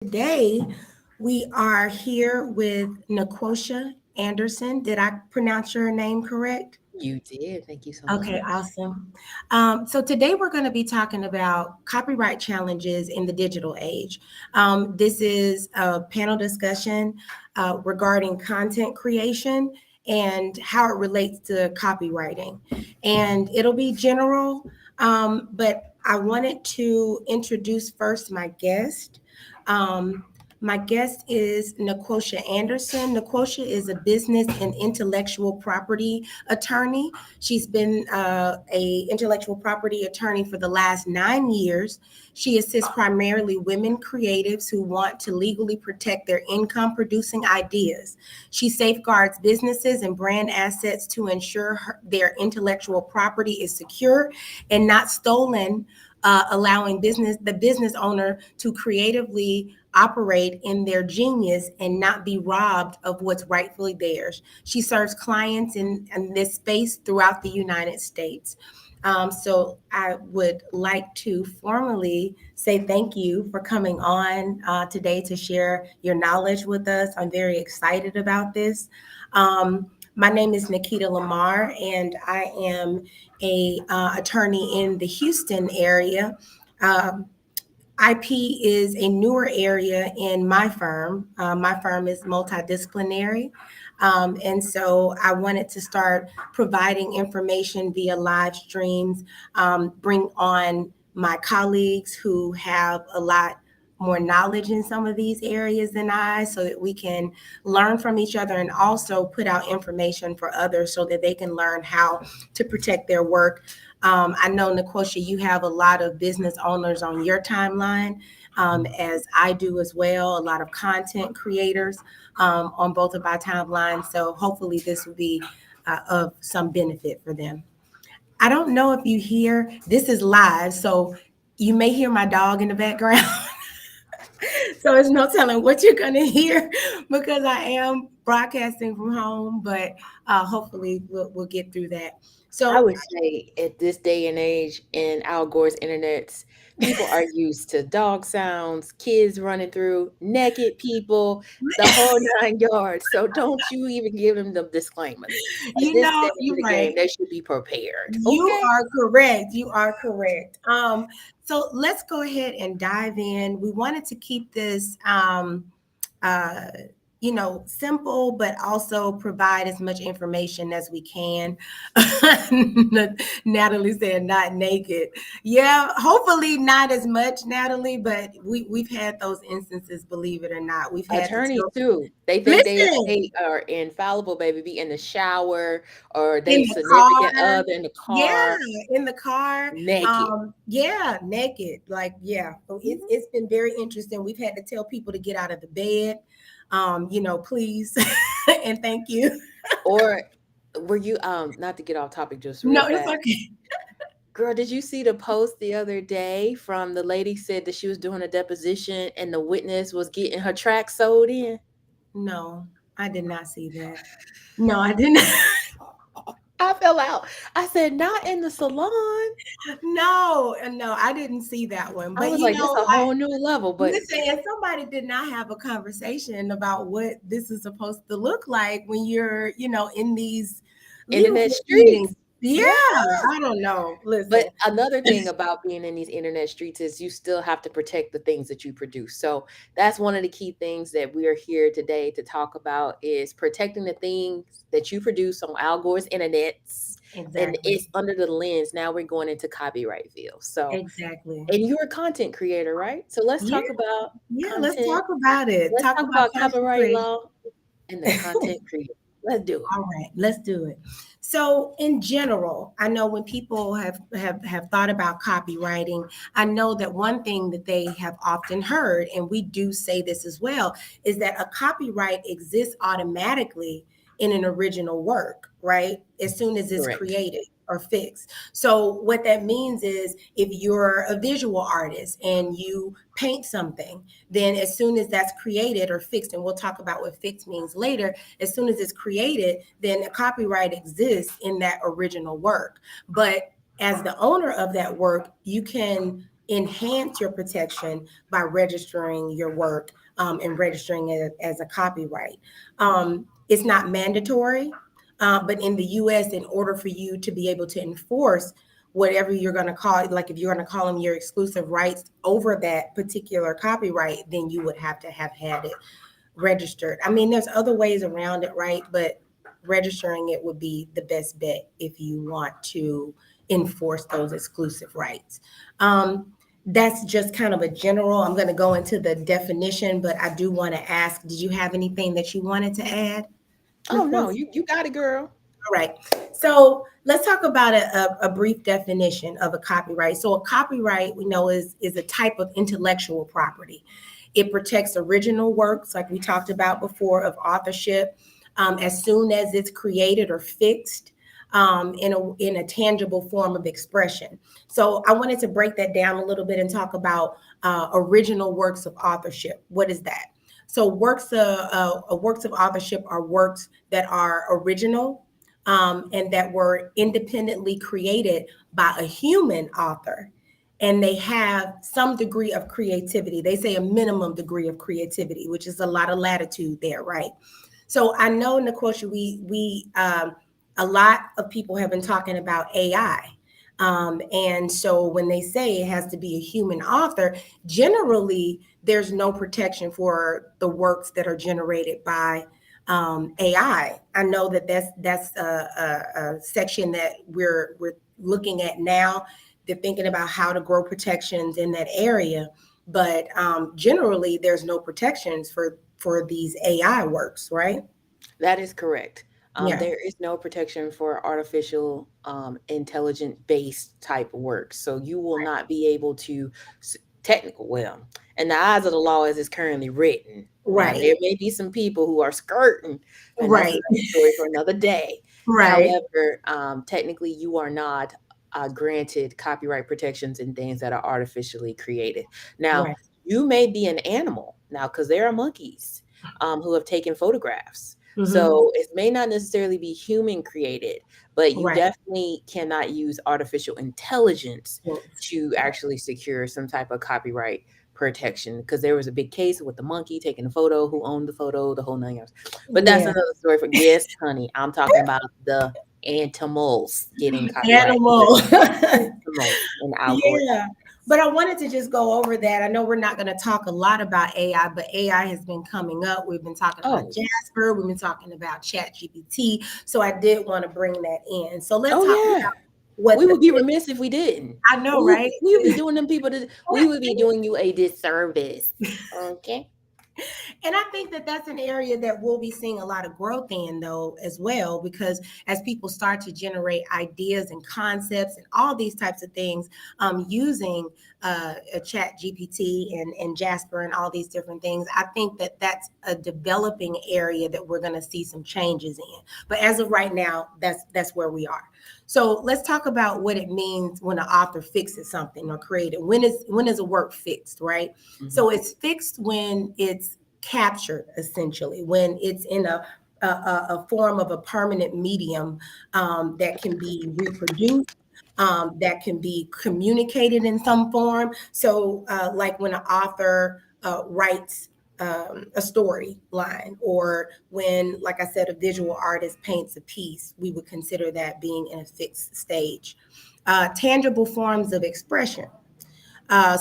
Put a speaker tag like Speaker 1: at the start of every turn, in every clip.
Speaker 1: Today, we are here with Nicosia Anderson. Did I pronounce your name correct?
Speaker 2: You did. Thank you so
Speaker 1: Okay,
Speaker 2: much.
Speaker 1: awesome. So today we're going to be talking about copyright challenges in the digital age. This is a panel discussion regarding content creation and how it relates to copywriting. And it'll be general, but I wanted to introduce first my guest. Um, my guest is Nicosia Anderson. Nicosia is a business and intellectual property attorney. She's been a intellectual property attorney for the last 9 years. She assists primarily women creatives who want to legally protect their income producing ideas. She safeguards businesses and brand assets to ensure their intellectual property is secure and not stolen, allowing the business owner to creatively operate in their genius and not be robbed of what's rightfully theirs. She serves clients in this space throughout the United States. So I would like to formally say thank you for coming on today to share your knowledge with us. I'm very excited about this. My name is Nikita Lamar, and I am a attorney in the Houston area. Um, IP is a newer area in my firm. My firm is multidisciplinary. And so I wanted to start providing information via live streams, bring on my colleagues who have a lot more knowledge in some of these areas than I, so that we can learn from each other and also put out information for others so that they can learn how to protect their work. I know, Nicosia, you have a lot of business owners on your timeline, as I do as well, a lot of content creators on both of our timelines. So hopefully this will be of some benefit for them. I don't know if you hear, this is live, so you may hear my dog in the background. So it's no telling what you're going to hear because I am broadcasting from home, but hopefully we'll get through that.
Speaker 2: I
Speaker 1: So
Speaker 2: would say at this day and age in Al Gore's internets, people are used to dog sounds, kids running through, naked people, the whole nine yards. So don't you even give them the disclaimers. At this stage of
Speaker 1: you're
Speaker 2: the
Speaker 1: right.
Speaker 2: game, they should be prepared.
Speaker 1: You
Speaker 2: Okay.
Speaker 1: are correct. You are correct. So let's go ahead and dive in. We wanted to keep this uh, simple, but also provide as much information as we can. Natalie said not naked. Yeah, hopefully not as much, Natalie, but we've had those instances, believe it or not. We've had to
Speaker 2: Attorneys
Speaker 1: tell people,
Speaker 2: too. They think
Speaker 1: listen,
Speaker 2: they are infallible, baby. Be in the shower or
Speaker 1: in
Speaker 2: they
Speaker 1: the
Speaker 2: significant
Speaker 1: car.
Speaker 2: other in the
Speaker 1: Yeah,
Speaker 2: car
Speaker 1: in the car.
Speaker 2: naked.
Speaker 1: Yeah, naked. Like, yeah. So
Speaker 2: Mhm.
Speaker 1: it's been very interesting. We've had to tell people to get out of the bed. Please and thank you.
Speaker 2: Or were you not to get off topic just real
Speaker 1: No, it's
Speaker 2: fast.
Speaker 1: okay.
Speaker 2: Girl, did you see the post the other day from the lady said that she was doing a deposition and the witness was getting her track sewed in?
Speaker 1: No, I did not see that. No, I didn't.
Speaker 2: I fell out. I said, not in the salon.
Speaker 1: No, no, I didn't see that one.
Speaker 2: I
Speaker 1: But
Speaker 2: was like, this a whole new level. But
Speaker 1: listen, and somebody did not have a conversation about what this is supposed to look like when you're, in these legal
Speaker 2: internet
Speaker 1: proceedings.
Speaker 2: streets.
Speaker 1: Yeah,
Speaker 2: Yeah.
Speaker 1: I don't know.
Speaker 2: But
Speaker 1: Listen.
Speaker 2: another thing about being in these internet streets is you still have to protect the things that you produce. So that's one of the key things that we are here today to talk about is protecting the things that you produce on Al Gore's internets. And
Speaker 1: Exactly.
Speaker 2: it's under the lens. Now we're going into copyright field. So,
Speaker 1: Exactly.
Speaker 2: and you're a content creator, right? So let's
Speaker 1: Yeah,
Speaker 2: talk about
Speaker 1: yeah, let's
Speaker 2: content.
Speaker 1: talk about it.
Speaker 2: Let's
Speaker 1: Talk
Speaker 2: talk
Speaker 1: about
Speaker 2: about
Speaker 1: content
Speaker 2: copyright
Speaker 1: creation.
Speaker 2: law and the content creator. Let's do it.
Speaker 1: All right, let's do it. So, in general, I know when people have thought about copywriting, I know that one thing that they have often heard, and we do say this as well, is that a copyright exists automatically in an original work, right? As soon as it's
Speaker 2: Correct.
Speaker 1: created or fixed. So, what that means is if you're a visual artist and you paint something, then as soon as that's created or fixed, and we'll talk about what fixed means later, as soon as it's created, then a copyright exists in that original work. But as the owner of that work, you can enhance your protection by registering your work and registering it as a copyright. It's not mandatory, but in the US, in order for you to be able to enforce whatever you're going to call it, like if you're going to call them your exclusive rights over that particular copyright, then you would have to have had it registered. I mean, there's other ways around it, right? But registering it would be the best bet if you want to enforce those exclusive rights. That's just kind of a general. I'm going to go into the definition, but I do want to ask, did you have anything that you wanted to add?
Speaker 2: Oh no, you got it, girl.
Speaker 1: All right. So let's talk about a brief definition of a copyright. So a copyright, we know, is a type of intellectual property. It protects original works, like we talked about before, of authorship, as soon as it's created or fixed in a tangible form of expression. So I wanted to break that down a little bit and talk about original works of authorship. What is that? So works of authorship are works that are original and that were independently created by a human author. And they have some degree of creativity. They say a minimum degree of creativity, which is a lot of latitude there, right? So I know, Nicosia, a lot of people have been talking about AI. And so when they say it has to be a human author, generally there's no protection for the works that are generated by AI. I know that that's a section that we're looking at now. They're thinking about how to grow protections in that area, but generally there's no protections for these AI works, right?
Speaker 2: That is correct.
Speaker 1: Yeah.
Speaker 2: There is no protection for artificial intelligent based type works. So you will not be able to in the eyes of the law as it's currently written.
Speaker 1: Right.
Speaker 2: There may be some people who are skirting, and
Speaker 1: Right.
Speaker 2: that's another story for another day.
Speaker 1: Right.
Speaker 2: However, technically you are not granted copyright protections in things that are artificially created. Now,
Speaker 1: Right.
Speaker 2: you may be an animal now because there are monkeys who have taken photographs.
Speaker 1: Mhm.
Speaker 2: So it may not necessarily be human created, but you
Speaker 1: Right.
Speaker 2: definitely cannot use artificial intelligence
Speaker 1: Yes.
Speaker 2: to actually secure some type of copyright protection, because there was a big case with the monkey taking the photo, who owned the photo, the whole 9 yards. But that's
Speaker 1: Yeah.
Speaker 2: another story for yes, honey. I'm talking about the animals getting copyright.
Speaker 1: Animal.
Speaker 2: Animals in algorithm.
Speaker 1: Yeah. But I wanted to just go over that. I know we're not going to talk a lot about AI, but AI has been coming up. We've been talking about Jasper. We've been talking about ChatGPT. So I did want to bring that in. So let's talk about what
Speaker 2: we would be remiss if we didn't.
Speaker 1: I know, right?
Speaker 2: We would be doing them people we would be doing you a disservice. Okay.
Speaker 1: And I think that that's an area that we'll be seeing a lot of growth in, though, as well, because as people start to generate ideas and concepts and all these types of things using a ChatGPT and Jasper and all these different things, I think that that's a developing area that we're going to see some changes in. But as of right now, that's where we are. So let's talk about what it means when an author fixes something or created. When is a work fixed, right? Mm-hmm. So it's fixed when it's captured, essentially, when it's in a form of a permanent medium that can be reproduced, that can be communicated in some form. So like when an author writes a storyline, or when, like I said, a visual artist paints a piece, we would consider that being in a fixed stage. Tangible forms of expression.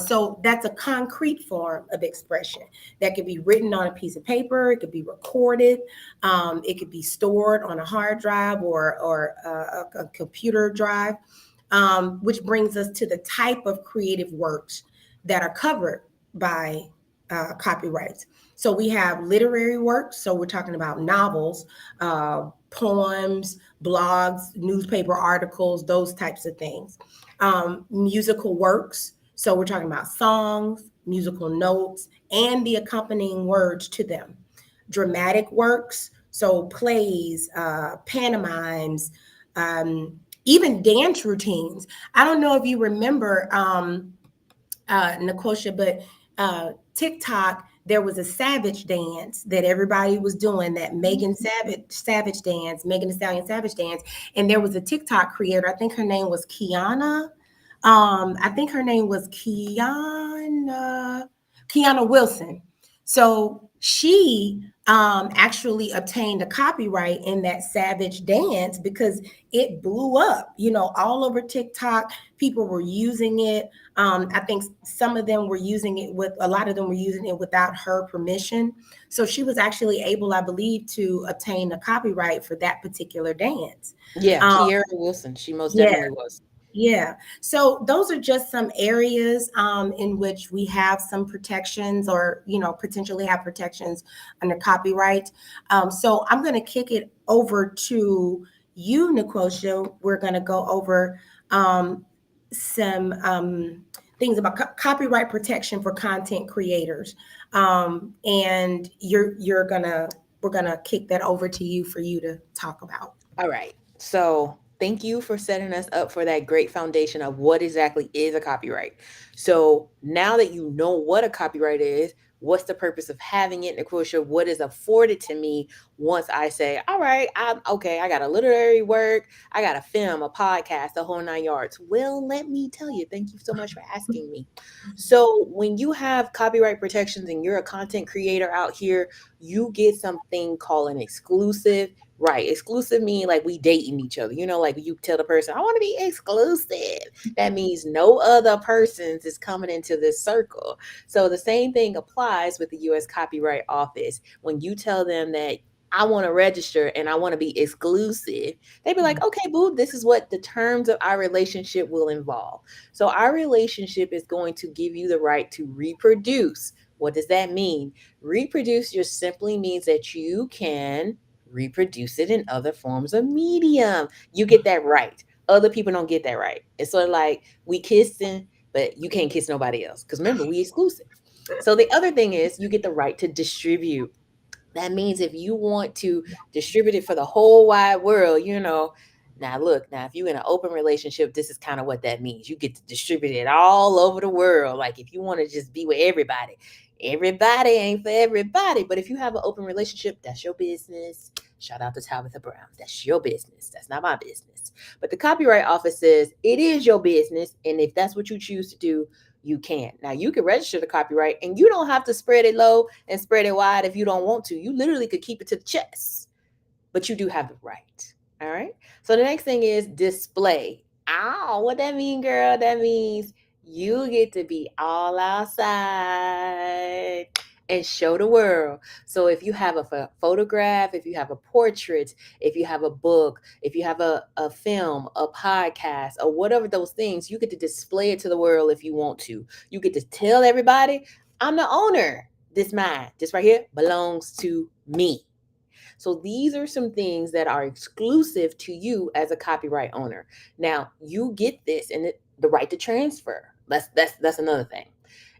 Speaker 1: So that's a concrete form of expression that could be written on a piece of paper. It could be recorded. It could be stored on a hard drive or a computer drive, which brings us to the type of creative works that are covered by copyrights. So we have literary works. So we're talking about novels, poems, blogs, newspaper articles, those types of things. Musical works. So we're talking about songs, musical notes, and the accompanying words to them. Dramatic works, so plays, pantomimes, even dance routines. I don't know if you remember, Nicosia, but TikTok, there was a Savage dance that everybody was doing, that Megan Savage dance, Megan Thee Stallion Savage dance. And there was a TikTok creator, I think her name was Kiana. I think her name was Kiana Wilson. So she actually obtained a copyright in that Savage dance because it blew up, all over TikTok. People were using it. I think some of them were using it a lot of them were using it without her permission. So she was actually able, I believe, to obtain a copyright for that particular dance.
Speaker 2: Yeah,
Speaker 1: Um,
Speaker 2: Kiera Wilson. She most
Speaker 1: yeah,
Speaker 2: definitely was.
Speaker 1: yeah. So those are just some areas in which we have some protections or, potentially have protections under copyright. So I'm going to kick it over to you, Nicosia. We're going to go over some things about copyright protection for content creators. And we're going to kick that over to you for you to talk about.
Speaker 2: All right. So thank you for setting us up for that great foundation of what exactly is a copyright. So now that you know what a copyright is, what's the purpose of having it, Nicosia? What is afforded to me once I say, all right, I'm okay, I got a literary work, I got a film, a podcast, the whole 9 yards. Well, let me tell you, thank you so much for asking me. So when you have copyright protections and you're a content creator out here, you get something called an exclusive. Right. Exclusive mean like we dating each other. Like you tell the person, I want to be exclusive. That means no other persons is coming into this circle. So the same thing applies with the US Copyright Office. When you tell them that I want to register and I want to be exclusive, they be like, okay, boo, this is what the terms of our relationship will involve. So our relationship is going to give you the right to reproduce. What does that mean? Reproduce just simply means that you can reproduce it in other forms of medium. You get that right. Other people don't get that right. It's sort of like we kissing, but you can't kiss nobody else. Because remember, we exclusive. So the other thing is you get the right to distribute. That means if you want to distribute it for the whole wide world, now look, now if you're in an open relationship, this is kind of what that means. You get to distribute it all over the world. Like if you want to just be with everybody ain't for everybody. But if you have an open relationship, that's your business. Shout out to Tabitha Brown. That's your business. That's not my business. But the Copyright Office says it is your business. And if that's what you choose to do, you can. Now you can register the copyright and you don't have to spread it low and spread it wide if you don't want to. You literally could keep it to the chest, but you do have the right. All right. So the next thing is display. Ow, what that mean, girl? That means you get to be all outside and show the world. So if you have a photograph, if you have a portrait, if you have a book, if you have a film, a podcast, or whatever those things, you get to display it to the world if you want to. You get to tell everybody, I'm the owner. This mine, this right here belongs to me. So these are some things that are exclusive to you as a copyright owner. Now you get this and the right to transfer. That's another thing.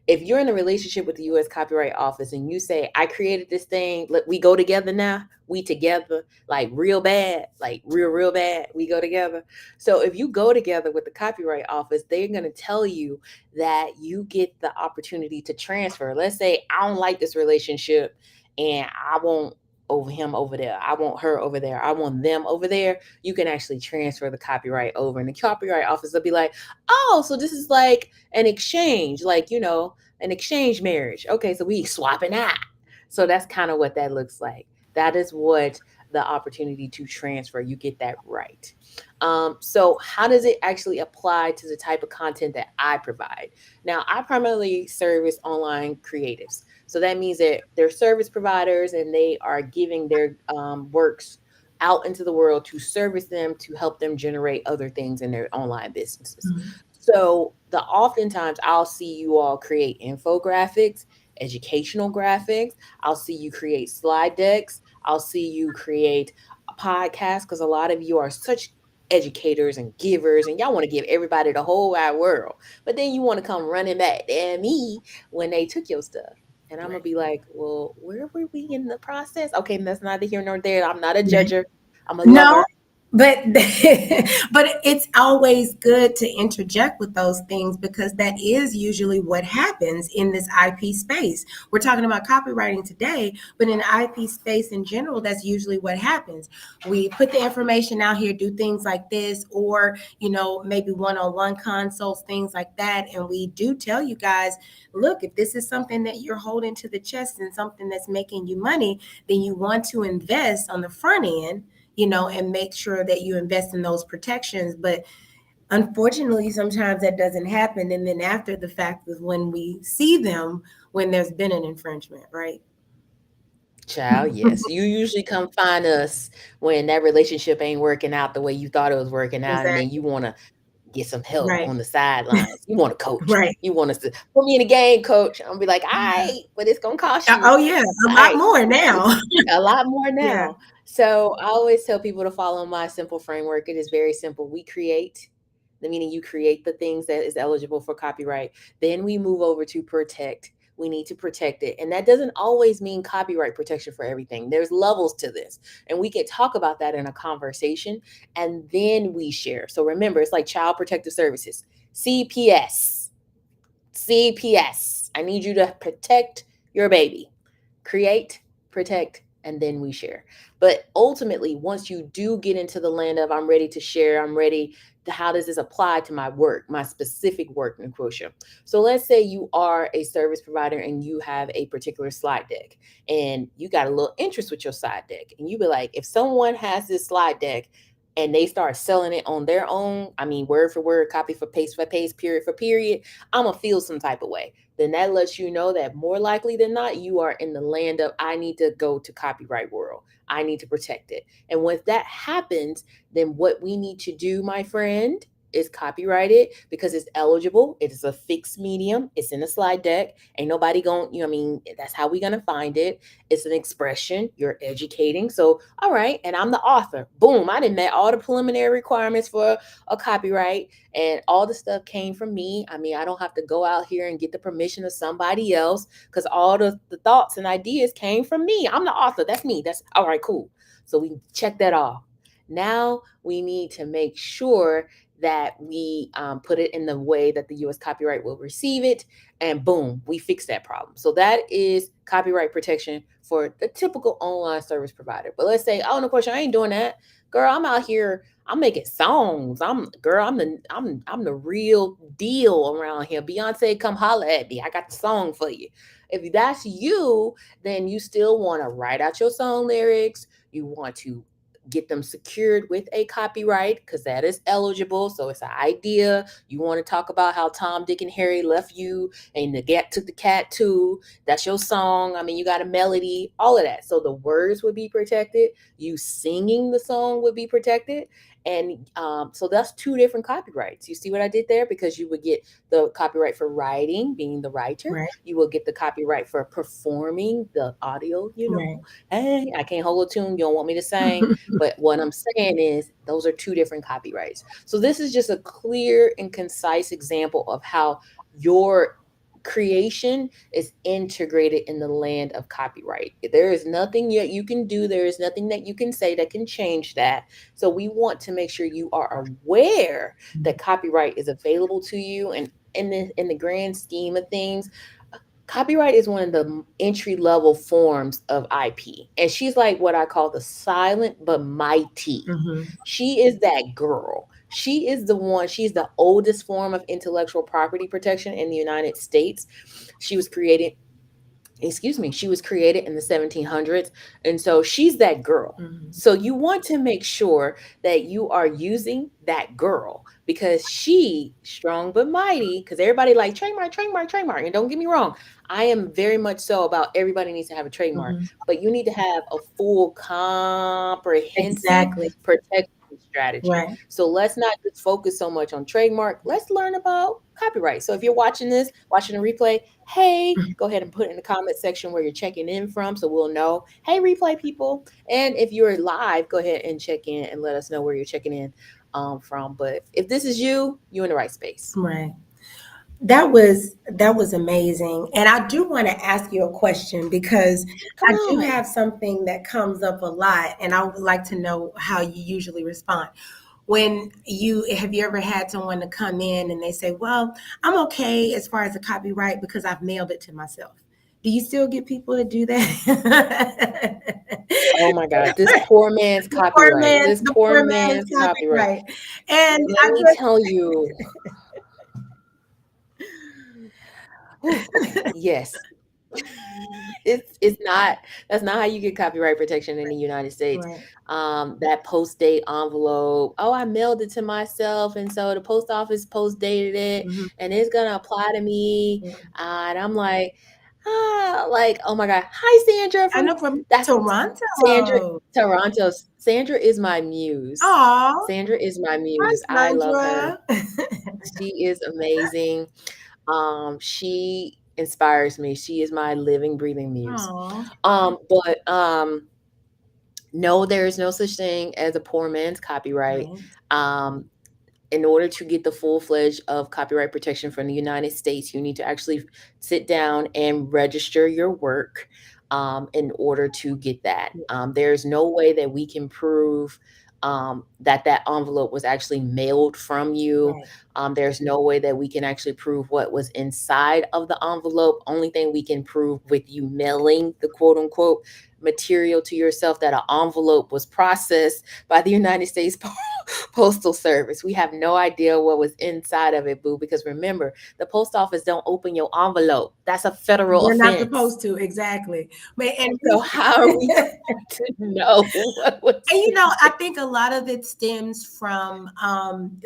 Speaker 2: If you're in a relationship with the U.S. Copyright Office and you say, I created this thing, look, we go together now, we together, like real bad, like real bad, we go together. So if you go together with the Copyright Office, they're going to tell you that you get the opportunity to transfer. Let's say I don't like this relationship and I want over him over there. I want her over there. I want them over there. You can actually transfer the copyright over. And the Copyright Office will be like, oh, so this is like an exchange, like, an exchange marriage. Okay, so we swapping out. So that's kind of what that looks like. That is what the opportunity to transfer, you get that right. So how does it actually apply to the type of content that I provide? Now, I primarily service online creatives. So that means that they're service providers and they are giving their works out into the world to service them, to help them generate other things in their online businesses.
Speaker 1: Mhm.
Speaker 2: So oftentimes I'll see you all create infographics, educational graphics. I'll see you create slide decks. I'll see you create a podcast because a lot of you are such educators and givers and y'all want to give everybody the whole wide world. But then you want to come running back at me when they took your stuff. And I'm gonna
Speaker 1: Right.
Speaker 2: be like, well, where were we in the process? Okay, that's neither here nor there. I'm not a
Speaker 1: Right.
Speaker 2: judger. I'm a
Speaker 1: No,
Speaker 2: lover.
Speaker 1: But but it's always good to interject with those things because that is usually what happens in this IP space. We're talking about copywriting today, but in the IP space in general, that's usually what happens. We put the information out here, do things like this, or maybe one-on-one consults, things like that, and we do tell you guys, look, if this is something that you're holding to the chest and something that's making you money, then you want to invest on the front end, and make sure that you invest in those protections. But unfortunately, sometimes that doesn't happen. And then after the fact is when we see them, when there's been an infringement, right?
Speaker 2: Child, yes. You usually come find us when that relationship ain't working out the way you thought it was working out, and then you
Speaker 1: Exactly.
Speaker 2: want to get some help
Speaker 1: Right.
Speaker 2: on the sidelines. You want to coach.
Speaker 1: Right.
Speaker 2: You want us to put me in the game, coach. I'm gonna be like, all right, but it's gonna cost you.
Speaker 1: Oh, yeah. A
Speaker 2: All
Speaker 1: lot
Speaker 2: right,
Speaker 1: more now.
Speaker 2: a lot more
Speaker 1: Yeah.
Speaker 2: now. So I always tell people to follow my simple framework. It is very simple. We create, the meaning you create the things that is eligible for copyright. Then we move over to protect. We need to protect it. And that doesn't always mean copyright protection for everything. There's levels to this. And we can talk about that in a conversation and then we share. So remember, it's like Child Protective Services, CPS. CPS. I need you to protect your baby. Create, protect, and then we share. But ultimately, once you do get into the land of I'm ready to share, I'm ready to, how does this apply to my work, my specific work, Nicosia? So let's say you are a service provider and you have a particular slide deck and you got a little interest with your slide deck. And you be like, if someone has this slide deck and they start selling it on their own, I mean, word for word, copy for paste, period for period, I'm going to feel some type of way. Then that lets you know that more likely than not, you are in the land of, I need to go to copyright world. I need to protect it. And when that happens, then what we need to do, my friend, is copyright it because it's eligible. It is a fixed medium. It's in a slide deck. Ain't nobody going, I mean, that's how we going to find it. It's an expression. You're educating. So, all right. And I'm the author. Boom. I didn't met all the preliminary requirements for a copyright and all the stuff came from me. I mean, I don't have to go out here and get the permission of somebody else because all the thoughts and ideas came from me. I'm the author. That's me. That's all right. Cool. So we check that off. Now we need to make sure that we put it in the way that the U.S. copyright will receive it, and boom, we fix that problem. So that is copyright protection for the typical online service provider. But let's say, oh, no question, I ain't doing that, girl. I'm out here. I'm making songs. I'm the real deal around here. Beyonce, come holla at me. I got the song for you. If that's you, then you still want to write out your song lyrics. You want to get them secured with a copyright because that is eligible. So it's an idea. You want to talk about how Tom, Dick, and Harry left you and the cat took the cat too. That's your song. I mean, you got a melody, all of that. So the words would be protected. You singing the song would be protected. And so that's two different copyrights. You see what I did there? Because you would get the copyright for writing, being the writer.
Speaker 1: Right.
Speaker 2: You will get the copyright for performing the audio,
Speaker 1: Right.
Speaker 2: Hey, I can't hold a tune. You don't want me to sing. But what I'm saying is those are two different copyrights. So this is just a clear and concise example of how your creation is integrated in the land of copyright. There is nothing yet you can do. There is nothing that you can say that can change that. So we want to make sure you are aware that copyright is available to you. And in the grand scheme of things, copyright is one of the entry level forms of IP. And she's like what I call the silent but mighty.
Speaker 1: Mm-hmm.
Speaker 2: She is that girl. She is the one, she's the oldest form of intellectual property protection in the United States. She was created, she was created in the 1700s. And so she's that girl.
Speaker 1: Mm-hmm.
Speaker 2: So you want to make sure that you are using that girl because she strong but mighty, because everybody like trademark, trademark, trademark. And don't get me wrong, I am very much so about everybody needs to have a trademark,
Speaker 1: Mm-hmm.
Speaker 2: but you need to have a full comprehensive
Speaker 1: Exactly.
Speaker 2: protection strategy.
Speaker 1: Right.
Speaker 2: So let's not just focus so much on trademark. Let's learn about copyright. So if you're watching this, watching a replay, hey, go ahead and put in the comment section where you're checking in from so we'll know. Hey, replay people. And if you're live, go ahead and check in and let us know where you're checking in from. But if this is you, you're in the right space.
Speaker 1: Right. That was amazing. And I do want to ask you a question because
Speaker 2: Come
Speaker 1: I do
Speaker 2: on.
Speaker 1: have something that comes up a lot and I would like to know how you usually respond. When you have you ever had someone to come in and they say, "Well, I'm okay as far as the copyright because I've mailed it to myself." Do you still get people to do that?
Speaker 2: Oh my God, this poor man's copyright. This
Speaker 1: The
Speaker 2: poor
Speaker 1: poor man's
Speaker 2: man's copyright.
Speaker 1: copyright. And
Speaker 2: Let
Speaker 1: I
Speaker 2: me tell you. Okay, yes. It's not that's not how you get copyright protection in the United States.
Speaker 1: right.
Speaker 2: That post date envelope, oh, I mailed it to myself, and so the post office post dated it,
Speaker 1: Mhm.
Speaker 2: and it's gonna apply to me.
Speaker 1: Yeah.
Speaker 2: And I'm like, oh my God, hi Sandra
Speaker 1: I
Speaker 2: from
Speaker 1: know from
Speaker 2: that's Sandra
Speaker 1: Toronto.
Speaker 2: Toronto. Sandra is my muse.
Speaker 1: Aw,
Speaker 2: Sandra is my
Speaker 1: hi,
Speaker 2: muse. I love her.
Speaker 1: Sandra.
Speaker 2: She is amazing. She inspires me. She is my living, breathing muse.
Speaker 1: Aw,
Speaker 2: But no, there is no such thing as a poor man's copyright.
Speaker 1: right.
Speaker 2: Um, in order to get the full fledged of copyright protection from the United States, you need to actually sit down and register your work in order to get that.
Speaker 1: Yeah,
Speaker 2: There's no way that we can prove that that envelope was actually mailed from you.
Speaker 1: right.
Speaker 2: There's no way that we can actually prove what was inside of the envelope. Only thing we can prove with you mailing the quote unquote material to yourself, that an envelope was processed by the United States Postal Service. We have no idea what was inside of it, boo, because remember, the post office don't open your envelope. That's a federal
Speaker 1: They're not
Speaker 2: offense.
Speaker 1: supposed to, exactly. But and
Speaker 2: So
Speaker 1: we
Speaker 2: how are we going to know what was
Speaker 1: and
Speaker 2: in
Speaker 1: I
Speaker 2: there?
Speaker 1: think a lot of it stems from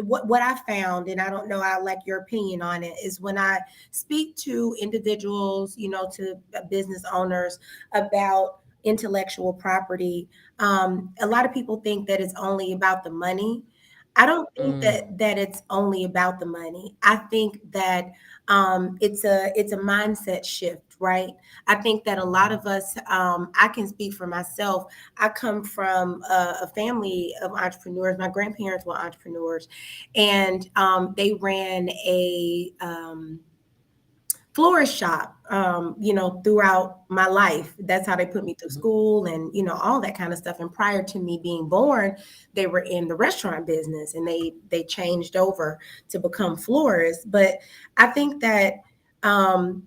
Speaker 1: what I found, and I don't know, I like your opinion on it, is when I speak to individuals, to business owners about intellectual property. A lot of people think that it's only about the money. I don't think
Speaker 2: Mm,
Speaker 1: that it's only about the money. I think that it's a mindset shift, right? I think that a lot of us, I can speak for myself. I come from a family of entrepreneurs. My grandparents were entrepreneurs, and they ran a florist shop, throughout my life. That's how they put me through
Speaker 2: mhm.
Speaker 1: school and, all that kind of stuff. And prior to me being born, they were in the restaurant business and they changed over to become florists. But I think that um,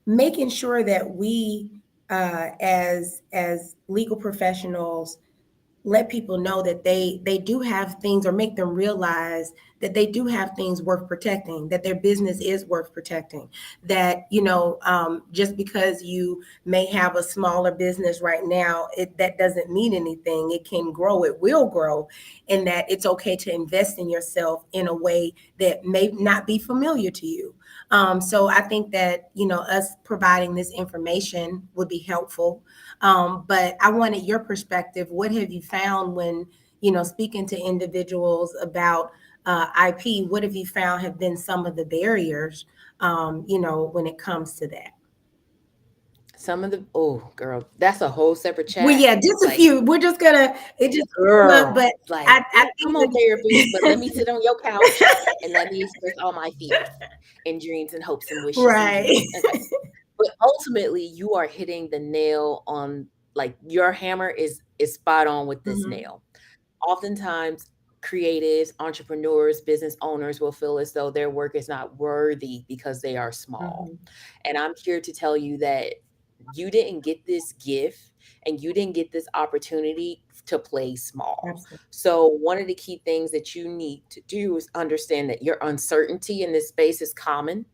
Speaker 1: making sure that we, as legal professionals, let people know that they do have things, or make them realize that they do have things worth protecting, that their business is worth protecting, that just because you may have a smaller business right now, that doesn't mean anything. It can grow, it will grow, and that it's okay to invest in yourself in a way that may not be familiar to you. So I think that us providing this information would be helpful. But I wanted your perspective. What have you found when, speaking to individuals about IP? What have you found have been some of the barriers, when it comes to that?
Speaker 2: Some of the oh girl, that's a whole separate
Speaker 1: Well,
Speaker 2: chat.
Speaker 1: yeah, just a
Speaker 2: Like,
Speaker 1: few. We're just gonna, it just came up,
Speaker 2: girl,
Speaker 1: but
Speaker 2: like,
Speaker 1: I
Speaker 2: come
Speaker 1: think
Speaker 2: on, therapy, but let me
Speaker 1: that,
Speaker 2: sit on your couch and let me express all my fears and dreams and hopes and wishes and
Speaker 1: right.
Speaker 2: dreams. Okay. But ultimately, you are hitting the nail on, like, your hammer is spot on with this
Speaker 1: Mhm,
Speaker 2: nail. Oftentimes, creatives, entrepreneurs, business owners will feel as though their work is not worthy because they are small.
Speaker 1: mhm.
Speaker 2: And I'm here to tell you that you didn't get this gift and you didn't get this opportunity to play small.
Speaker 1: Absolutely.
Speaker 2: So, one of the key things that you need to do is understand that your uncertainty in this space is common.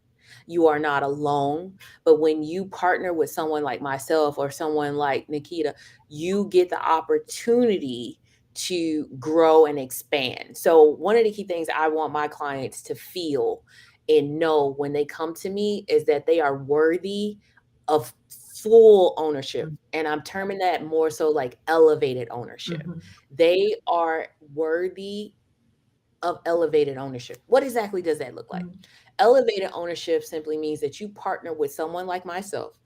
Speaker 2: You are not alone. But when you partner with someone like myself or someone like Nikita, you get the opportunity to grow and expand. So, one of the key things I want my clients to feel and know when they come to me is that they are worthy of full ownership. And I'm terming that more so like elevated ownership.
Speaker 1: Mhm,
Speaker 2: They are worthy of elevated ownership. What exactly does that look like?
Speaker 1: mhm,
Speaker 2: Elevated ownership simply means that you partner with someone like myself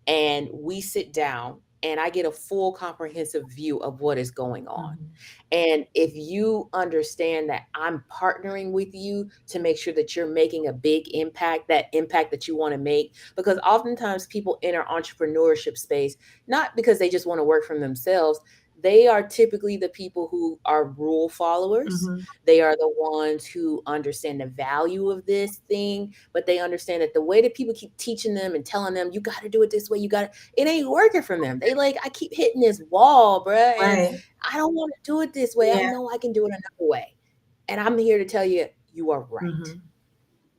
Speaker 2: and we sit down and I get a full comprehensive view of what is going on.
Speaker 1: Mhm.
Speaker 2: And if you understand that I'm partnering with you to make sure that you're making a big impact, that impact that you want to make, because oftentimes people enter entrepreneurship space not because they just want to work for themselves. They are typically the people who are rule followers.
Speaker 1: Mhm.
Speaker 2: They are the ones who understand the value of this thing, but they understand that the way that people keep teaching them and telling them, you got to do it this way, it ain't working for them. They like, I keep hitting this wall, bruh, and
Speaker 1: Right.
Speaker 2: I don't want to do it this way. I
Speaker 1: Yeah.
Speaker 2: know I can do it another way. And I'm here to tell you, you are right.
Speaker 1: Mhm.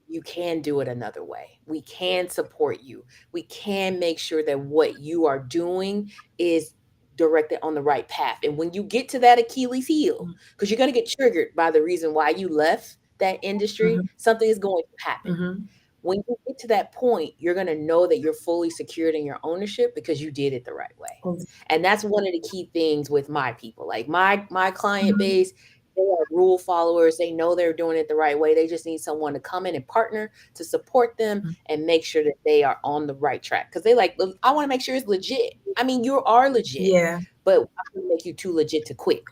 Speaker 2: You can do it another way. We can support you. We can make sure that what you are doing is directed on the right path. And when you get to that Achilles heel, because you're going to get triggered by the reason why you left that industry,
Speaker 1: Mhm.
Speaker 2: something is going to happen.
Speaker 1: Mhm.
Speaker 2: When you get to that point, you're going to know that you're fully secured in your ownership because you did it the right way. And that's one of the key things with my people. Like my client
Speaker 1: Mhm.
Speaker 2: base, they are rule followers. They know they're doing it the right way. They just need someone to come in and partner to support them and make sure that they are on the right track. Because they like, I want to make sure it's legit. I mean, you are legit,
Speaker 1: Yeah.
Speaker 2: but I want to make you too legit to quit.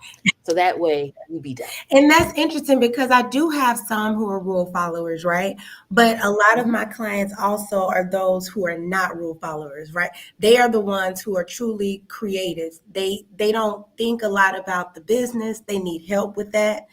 Speaker 2: So that way we be done.
Speaker 1: And that's interesting because I do have some who are rule followers, right? But a lot of my clients also are those who are not rule followers, right? They are the ones who are truly creative. They don't think a lot about the business. They need help with that.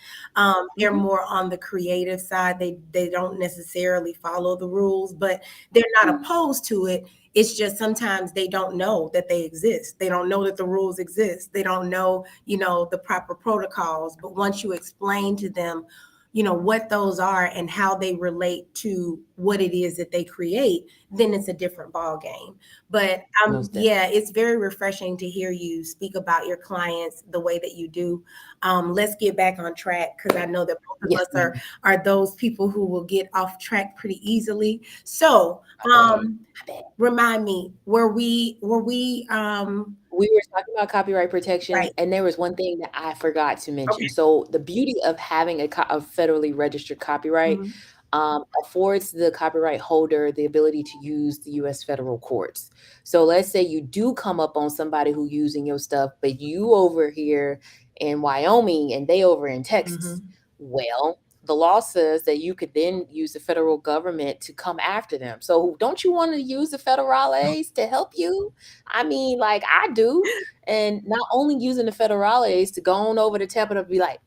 Speaker 1: They're more on the creative side. They don't necessarily follow the rules, but they're not opposed to it. It's just sometimes they don't know that they exist. They don't know that the rules exist. They don't know, the proper protocols. But once you explain to them, what those are and how they relate to what it is that they create, then it's a different ball game. But
Speaker 2: Most definitely.
Speaker 1: yeah, it's very refreshing to hear you speak about your clients the way that you do. Let's get back on track because I know that both of
Speaker 2: Yes,
Speaker 1: us
Speaker 2: ma'am.
Speaker 1: are those people who will get off track pretty easily. So
Speaker 2: I bet.
Speaker 1: remind me, were we
Speaker 2: We were talking about copyright protection,
Speaker 1: right?
Speaker 2: and there was one thing that I forgot to mention.
Speaker 1: Okay.
Speaker 2: So the beauty of having a federally registered copyright
Speaker 1: Mhm.
Speaker 2: affords the copyright holder the ability to use the U.S. federal courts. So let's say you do come up on somebody who using your stuff, but you over here in Wyoming and they over in Texas.
Speaker 1: Mhm.
Speaker 2: Well, the law says that you could then use the federal government to come after them. So don't you want to use the federales to help you? I mean, like I do. And not only using the federales to go on over to Tampa to be like,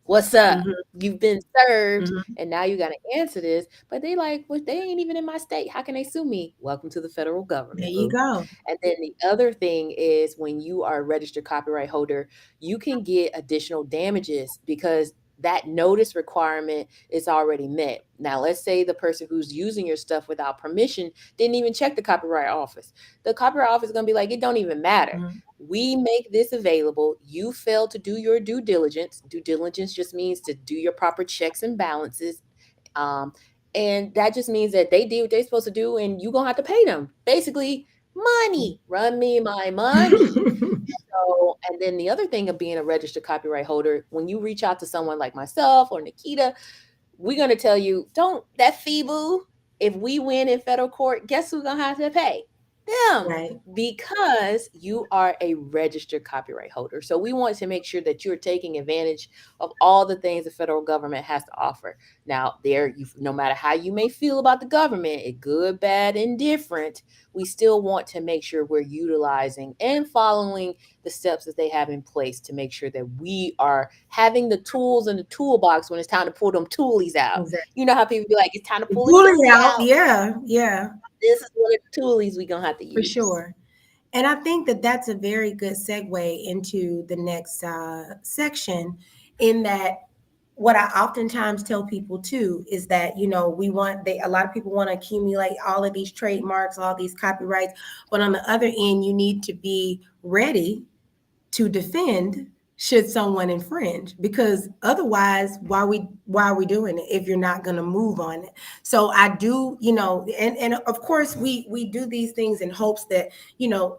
Speaker 2: what's up?
Speaker 1: Mhm.
Speaker 2: You've been served,
Speaker 1: Mhm.
Speaker 2: and now you got to answer this. But they like, well, they ain't even in my state. How can they sue me? Welcome to the federal
Speaker 1: There
Speaker 2: government,
Speaker 1: you
Speaker 2: boo.
Speaker 1: go.
Speaker 2: And then the other thing is when you are a registered copyright holder, you can get additional damages because that notice requirement is already met. Now, let's say the person who's using your stuff without permission didn't even check the copyright office. The copyright office is going to be like, it don't even matter.
Speaker 1: Mhm.
Speaker 2: We make this available. You fail to do your due diligence. Due diligence just means to do your proper checks and balances. Um, and that just means that they did what they're supposed to do, and you're going to have to pay them. Basically, money. Run me my money. So, and then the other thing of being a registered copyright holder, when you reach out to someone like myself or Nikita, we're going to tell you, don't that fee boo. If we win in federal court, guess who's going to have to pay? Them,
Speaker 1: Right.
Speaker 2: because you are a registered copyright holder. So we want to make sure that you're taking advantage of all the things the federal government has to offer. Now, no matter how you may feel about the government, good, bad, indifferent, we still want to make sure we're utilizing and following the steps that they have in place to make sure that we are having the tools in the toolbox when it's time to pull them toolies out.
Speaker 1: Exactly.
Speaker 2: You know how people be like, it's time to pull a
Speaker 1: Pull it
Speaker 2: toolie
Speaker 1: out.
Speaker 2: out.
Speaker 1: Yeah. Yeah.
Speaker 2: This is one of the toolies we're going to have to
Speaker 1: For
Speaker 2: use.
Speaker 1: sure. And I think that that's a very good segue into the next section, in that what I oftentimes tell people too is that, a lot of people want to accumulate all of these trademarks, all these copyrights, but on the other end, you need to be ready to defend should someone infringe, because otherwise why are we doing it if you're not going to move on it? So I do, and of course we do these things in hopes that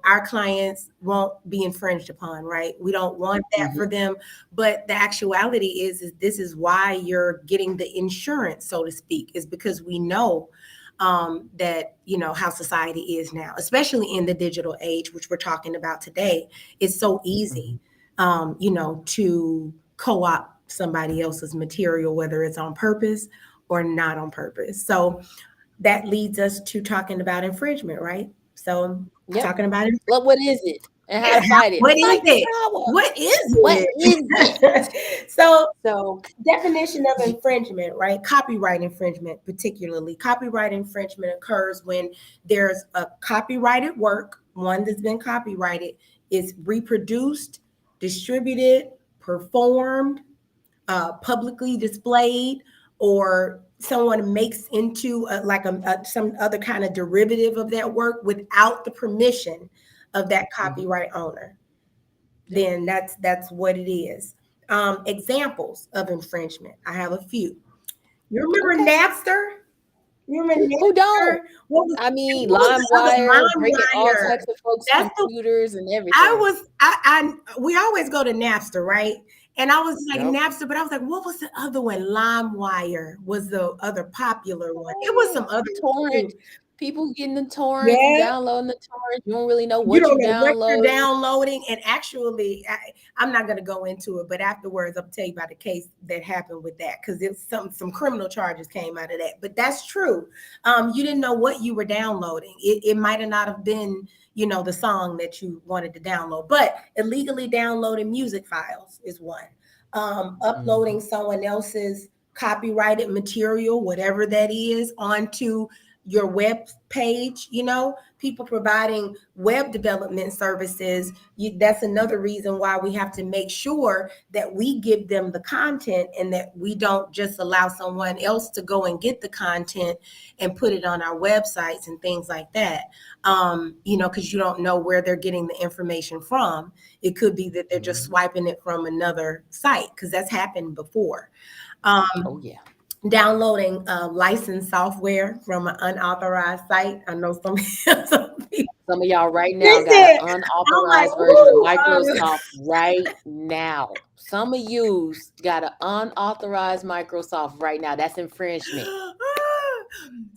Speaker 1: our clients won't be infringed upon, right? We don't want that for them, but the actuality is this is why you're getting the insurance, so to speak, is because we know that, how society is now, especially in the digital age, which we're talking about today. It's so easy, to co-opt somebody else's material, whether it's on purpose or not on purpose. So that leads us to talking about infringement, right? So
Speaker 2: Yep.
Speaker 1: talking about it.
Speaker 2: Well, what is it and how to fight it?
Speaker 1: What is
Speaker 2: Fight the
Speaker 1: it?
Speaker 2: power.
Speaker 1: What is
Speaker 2: What
Speaker 1: it?
Speaker 2: is it?
Speaker 1: So
Speaker 2: So
Speaker 1: definition of infringement, right? Copyright infringement, particularly. Copyright infringement occurs when there's a copyrighted work, one that's been copyrighted, is reproduced, distributed, performed, publicly displayed, or someone makes into some other kind of derivative of that work without the permission of that copyright owner. Then that's what it is. Examples of infringement. I have a few. You remember Napster? You remember Napster?
Speaker 2: Who don't?
Speaker 1: What was,
Speaker 2: I mean,
Speaker 1: what was the other-
Speaker 2: LimeWire, breaking all
Speaker 1: LimeWire.
Speaker 2: types of folks'
Speaker 1: That's the-
Speaker 2: computers and everything.
Speaker 1: we always go to Napster, right? And I was like,
Speaker 2: Yep.
Speaker 1: Napster, but I was like, what was the other one? LimeWire was the other popular one. It was some other
Speaker 2: torrent. People getting the torrents,
Speaker 1: Yeah.
Speaker 2: downloading the torrents. You don't really know
Speaker 1: You
Speaker 2: what
Speaker 1: don't
Speaker 2: you
Speaker 1: know what you're
Speaker 2: download.
Speaker 1: downloading. And actually, I'm not going to go into it, but afterwards, I'll tell you about the case that happened with that, because it's some criminal charges came out of that. But that's true. You didn't know what you were downloading. It might have not have been, the song that you wanted to download, but illegally downloading music files is one. Uploading someone else's copyrighted material, whatever that is, onto your web page, people providing web development services. That's another reason why we have to make sure that we give them the content and that we don't just allow someone else to go and get the content and put it on our websites and things like that. Because you don't know where they're getting the information from. It could be that they're just swiping it from another site, because that's happened before.
Speaker 2: Oh yeah.
Speaker 1: Downloading licensed software from an unauthorized site. I know some people.
Speaker 2: Some of y'all right now got an unauthorized version of Microsoft right now. Some of you got an unauthorized Microsoft right now. That's infringement.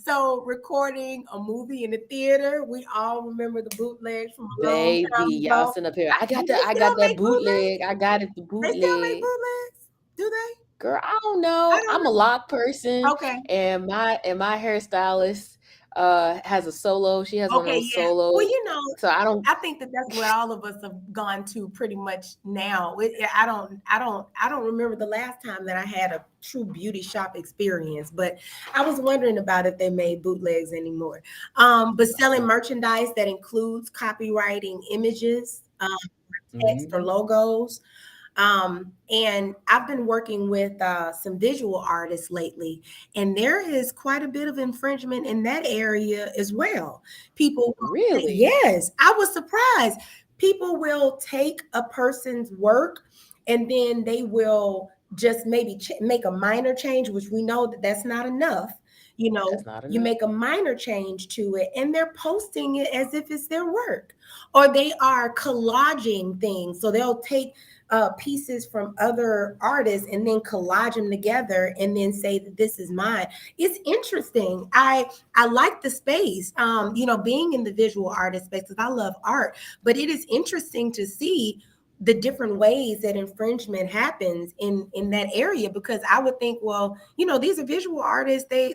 Speaker 1: So recording a movie in the theater, we all remember the bootlegs from a long time
Speaker 2: Baby,
Speaker 1: ago.
Speaker 2: y'all sitting up here. I got that bootleg. I got it, the bootleg.
Speaker 1: They still make bootlegs? Do they?
Speaker 2: Girl, I don't know. I'm a lock person.
Speaker 1: Okay.
Speaker 2: And my hairstylist has a solo. She has one of those solos.
Speaker 1: Well,
Speaker 2: so
Speaker 1: I think that's where all of us have gone to pretty much now. I don't remember the last time that I had a true beauty shop experience, but I was wondering about if they made bootlegs anymore. But selling merchandise that includes copywriting images, text or logos. And I've been working with some visual artists lately, and there is quite a bit of infringement in that area as well. People
Speaker 2: really?
Speaker 1: Yes, I was surprised. People will take a person's work and then they will just maybe make a minor change, which we know that that's not enough. You make a minor change to it and they're posting it as if it's their work, or they are collaging things. So they'll take pieces from other artists and then collage them together and then say that this is mine. It's interesting. I like the space, being in the visual artist space, because I love art, but it is interesting to see the different ways that infringement happens in that area, because I would think, well, these are visual artists, they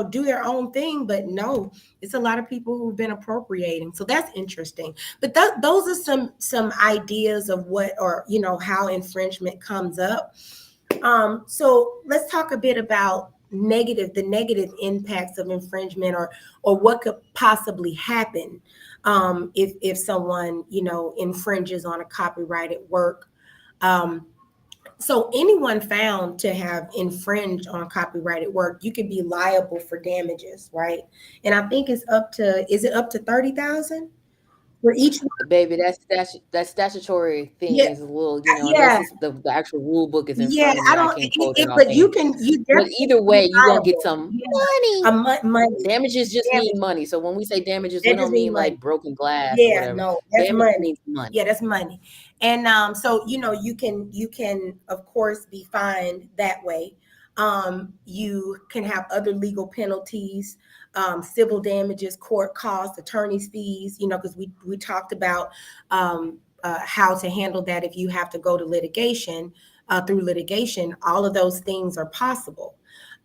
Speaker 1: do their own thing, but no, it's a lot of people who've been appropriating. So that's interesting. But those are some ideas of what, or how infringement comes up. So let's talk a bit about the negative impacts of infringement, or what could possibly happen if someone infringes on a copyrighted work. So anyone found to have infringed on copyrighted work, you could be liable for damages, right? And I think is it up to 30,000 for each one?
Speaker 2: Baby, that statutory thing is a little, unless the actual rule book is in front of me, I can't quote it offhand. But either way, you're gonna get some money.
Speaker 1: Money.
Speaker 2: Damages just mean money. So when we say damages, we don't mean like broken glass.
Speaker 1: Yeah,
Speaker 2: whatever.
Speaker 1: no, that's
Speaker 2: Damage
Speaker 1: money.
Speaker 2: means money.
Speaker 1: Yeah, that's money. And so you can of course be fined that way. You can have other legal penalties, civil damages, court costs, attorney's fees, because we talked about how to handle that if you have to go to litigation, through litigation. All of those things are possible.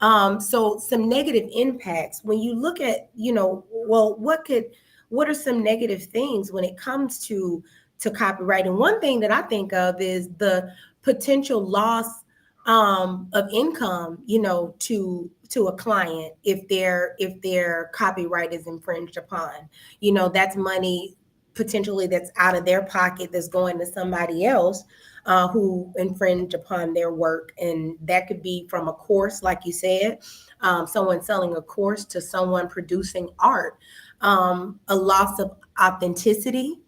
Speaker 1: So some negative impacts when you look at, well, what are some negative things when it comes to copyright? And one thing that I think of is the potential loss of income, to a client if their copyright is infringed upon. That's money potentially that's out of their pocket that's going to somebody else who infringed upon their work. And that could be from a course, like you said, someone selling a course, to someone producing art, a loss of authenticity,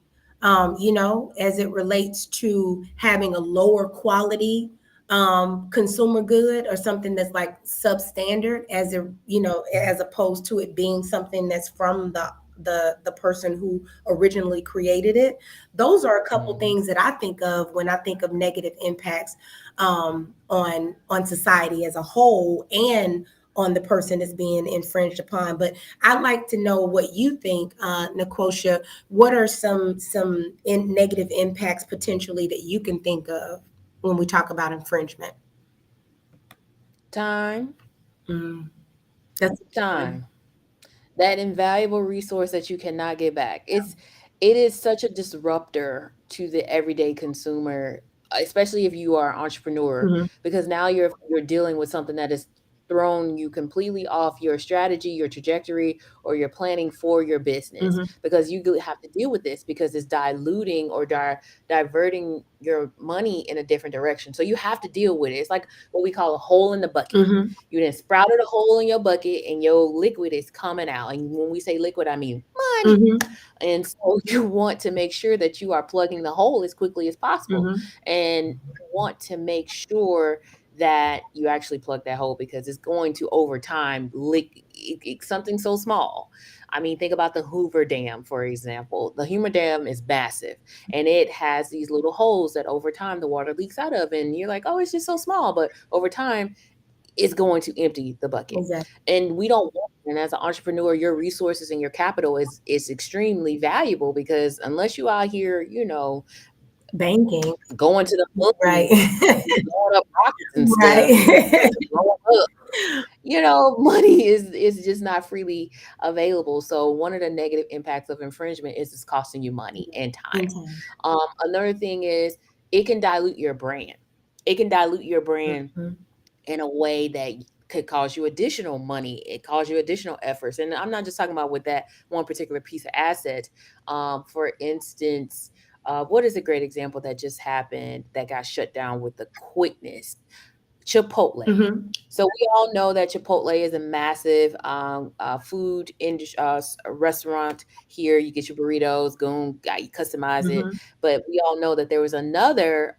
Speaker 1: as it relates to having a lower quality consumer good, or something that's like substandard, as opposed to it being something that's from the person who originally created it. Those are a couple things that I think of when I think of negative impacts on society as a whole, and on the person that's being infringed upon. But I'd like to know what you think, Nicosia. What are some negative impacts potentially that you can think of when we talk about infringement?
Speaker 2: Time.
Speaker 1: That's
Speaker 2: Time. That invaluable resource that you cannot get back. It is such a disruptor to the everyday consumer, especially if you are an entrepreneur,
Speaker 1: Mhm.
Speaker 2: because now you're dealing with something that has thrown you completely off your strategy, your trajectory, or your planning for your business,
Speaker 1: Mhm.
Speaker 2: because you have to deal with this because it's diluting or diverting your money in a different direction. So you have to deal with it. It's like what we call a hole in the bucket.
Speaker 1: Mhm.
Speaker 2: You then sprouted a hole in your bucket and your liquid is coming out. And when we say liquid, I mean money.
Speaker 1: Mhm.
Speaker 2: And so you want to make sure that you are plugging the hole as quickly as possible.
Speaker 1: Mhm.
Speaker 2: And you want to make sure that you actually plug that hole, because it's going to, over time, leak something so small. I mean, think about the Hoover Dam, for example. The Hoover Dam is massive, and it has these little holes that over time the water leaks out of. And you're like, oh, it's just so small. But over time, is going to empty the bucket.
Speaker 1: Exactly.
Speaker 2: And we don't want, and as an entrepreneur, your resources and your capital is extremely valuable, because unless you out here,
Speaker 1: Banking.
Speaker 2: going to the
Speaker 1: Right.
Speaker 2: moon, blowing up rockets and stuff,
Speaker 1: Right.
Speaker 2: blowing up, money is just not freely available. So one of the negative impacts of infringement is it's costing you money and time. Another thing is it can dilute your brand. It can dilute your brand
Speaker 1: Mhm.
Speaker 2: in a way that could cause you additional money. It cause you additional efforts. And I'm not just talking about with that one particular piece of asset. For instance, what is a great example that just happened that got shut down with the quickness? Chipotle.
Speaker 1: Mhm.
Speaker 2: So we all know that Chipotle is a massive food industry restaurant here. You get your burritos, you customize it.
Speaker 1: Mhm.
Speaker 2: But we all know that there was another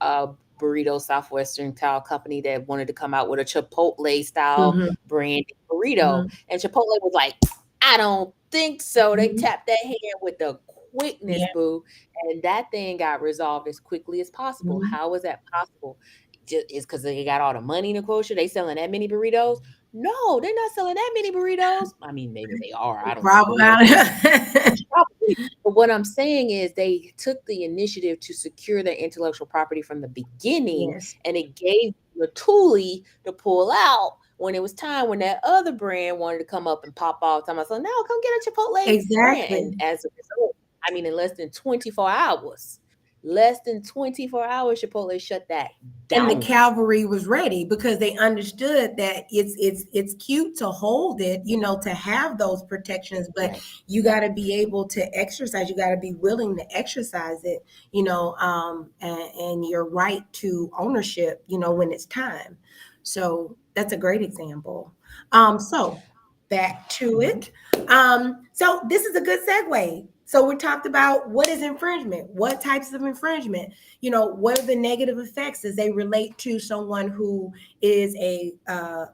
Speaker 2: burrito Southwestern style company that wanted to come out with a Chipotle style
Speaker 1: Mhm.
Speaker 2: brand burrito,
Speaker 1: Mhm.
Speaker 2: and Chipotle was like, I don't think so. They
Speaker 1: Mhm.
Speaker 2: tapped that hand with the quickness,
Speaker 1: Yeah.
Speaker 2: boo, and that thing got resolved as quickly as possible.
Speaker 1: Mhm.
Speaker 2: How was that possible? Is because they got all the money in the grocery. They selling that many burritos? No, they're not selling that many burritos. I mean, maybe they are. I don't know.
Speaker 1: Problem.
Speaker 2: We don't know. Probably. But what I'm saying is they took the initiative to secure their intellectual property from the beginning,
Speaker 1: Yes.
Speaker 2: and it gave the toolie to pull out when it was time, when that other brand wanted to come up and pop off. Time I said, no, come get a Chipotle brand.
Speaker 1: Exactly.
Speaker 2: And as a result, I mean, in less than 24 hours, Chipotle shut that
Speaker 1: And the
Speaker 2: down.
Speaker 1: cavalry was ready because they understood that it's cute to hold it, to have those protections, but
Speaker 2: Right.
Speaker 1: you got to be able to exercise. You got to be willing to exercise it, and your right to ownership, when it's time. So that's a great example. So back to it. So this is a good segue. So we talked about what is infringement, what types of infringement, what are the negative effects as they relate to someone who is a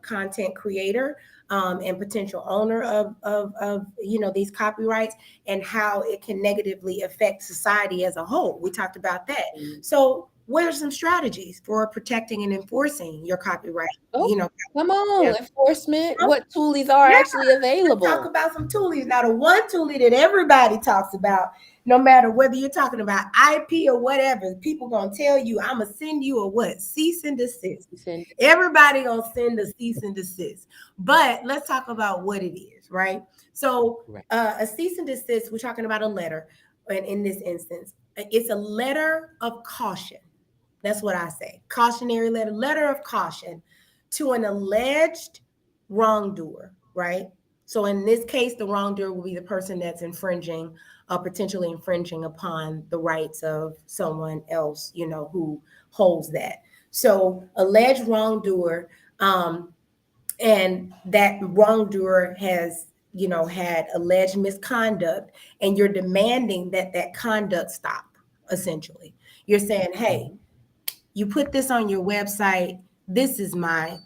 Speaker 1: content creator, and potential owner of these copyrights, and how it can negatively affect society as a whole. We talked about that.
Speaker 2: Mhm.
Speaker 1: So what are some strategies for protecting and enforcing your copyright?
Speaker 2: Oh,
Speaker 1: You know,
Speaker 2: come on,
Speaker 1: yeah.
Speaker 2: enforcement. What tools are actually
Speaker 1: Talk
Speaker 2: available?
Speaker 1: about some toolies. Now, the one toolie that everybody talks about, no matter whether you're talking about IP or whatever, people gonna tell you, I'm gonna send you a what? Cease and desist. Everybody gonna send a cease and desist. But let's talk about what it is, right? So a cease and desist, we're talking about a letter, and in this instance, it's a letter of caution. That's what I say. Cautionary letter of caution to an alleged wrongdoer, right? So in this case, the wrongdoer will be the person that's infringing, potentially infringing upon the rights of someone else, who holds that. So alleged wrongdoer, and that wrongdoer has, had alleged misconduct, and you're demanding that conduct stop. Essentially, you're saying, hey, you put this on your website. This is my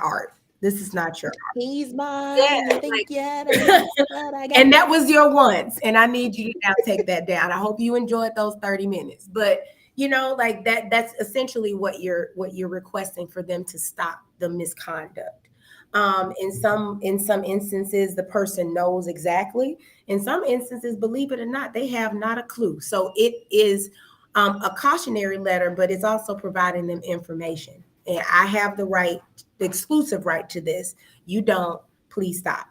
Speaker 1: art. This is not your art.
Speaker 2: He's mine.
Speaker 1: Yeah,
Speaker 2: You think you had a piece, but I got
Speaker 1: and that was your once, and I need you to now take that down. I hope you enjoyed those 30 minutes. But like that's essentially what you're requesting for them to stop the misconduct. In some instances, the person knows exactly. In some instances, believe it or not, they have not a clue. So it is a cautionary letter, but it's also providing them information. And I have the exclusive right to this. You don't. Please stop.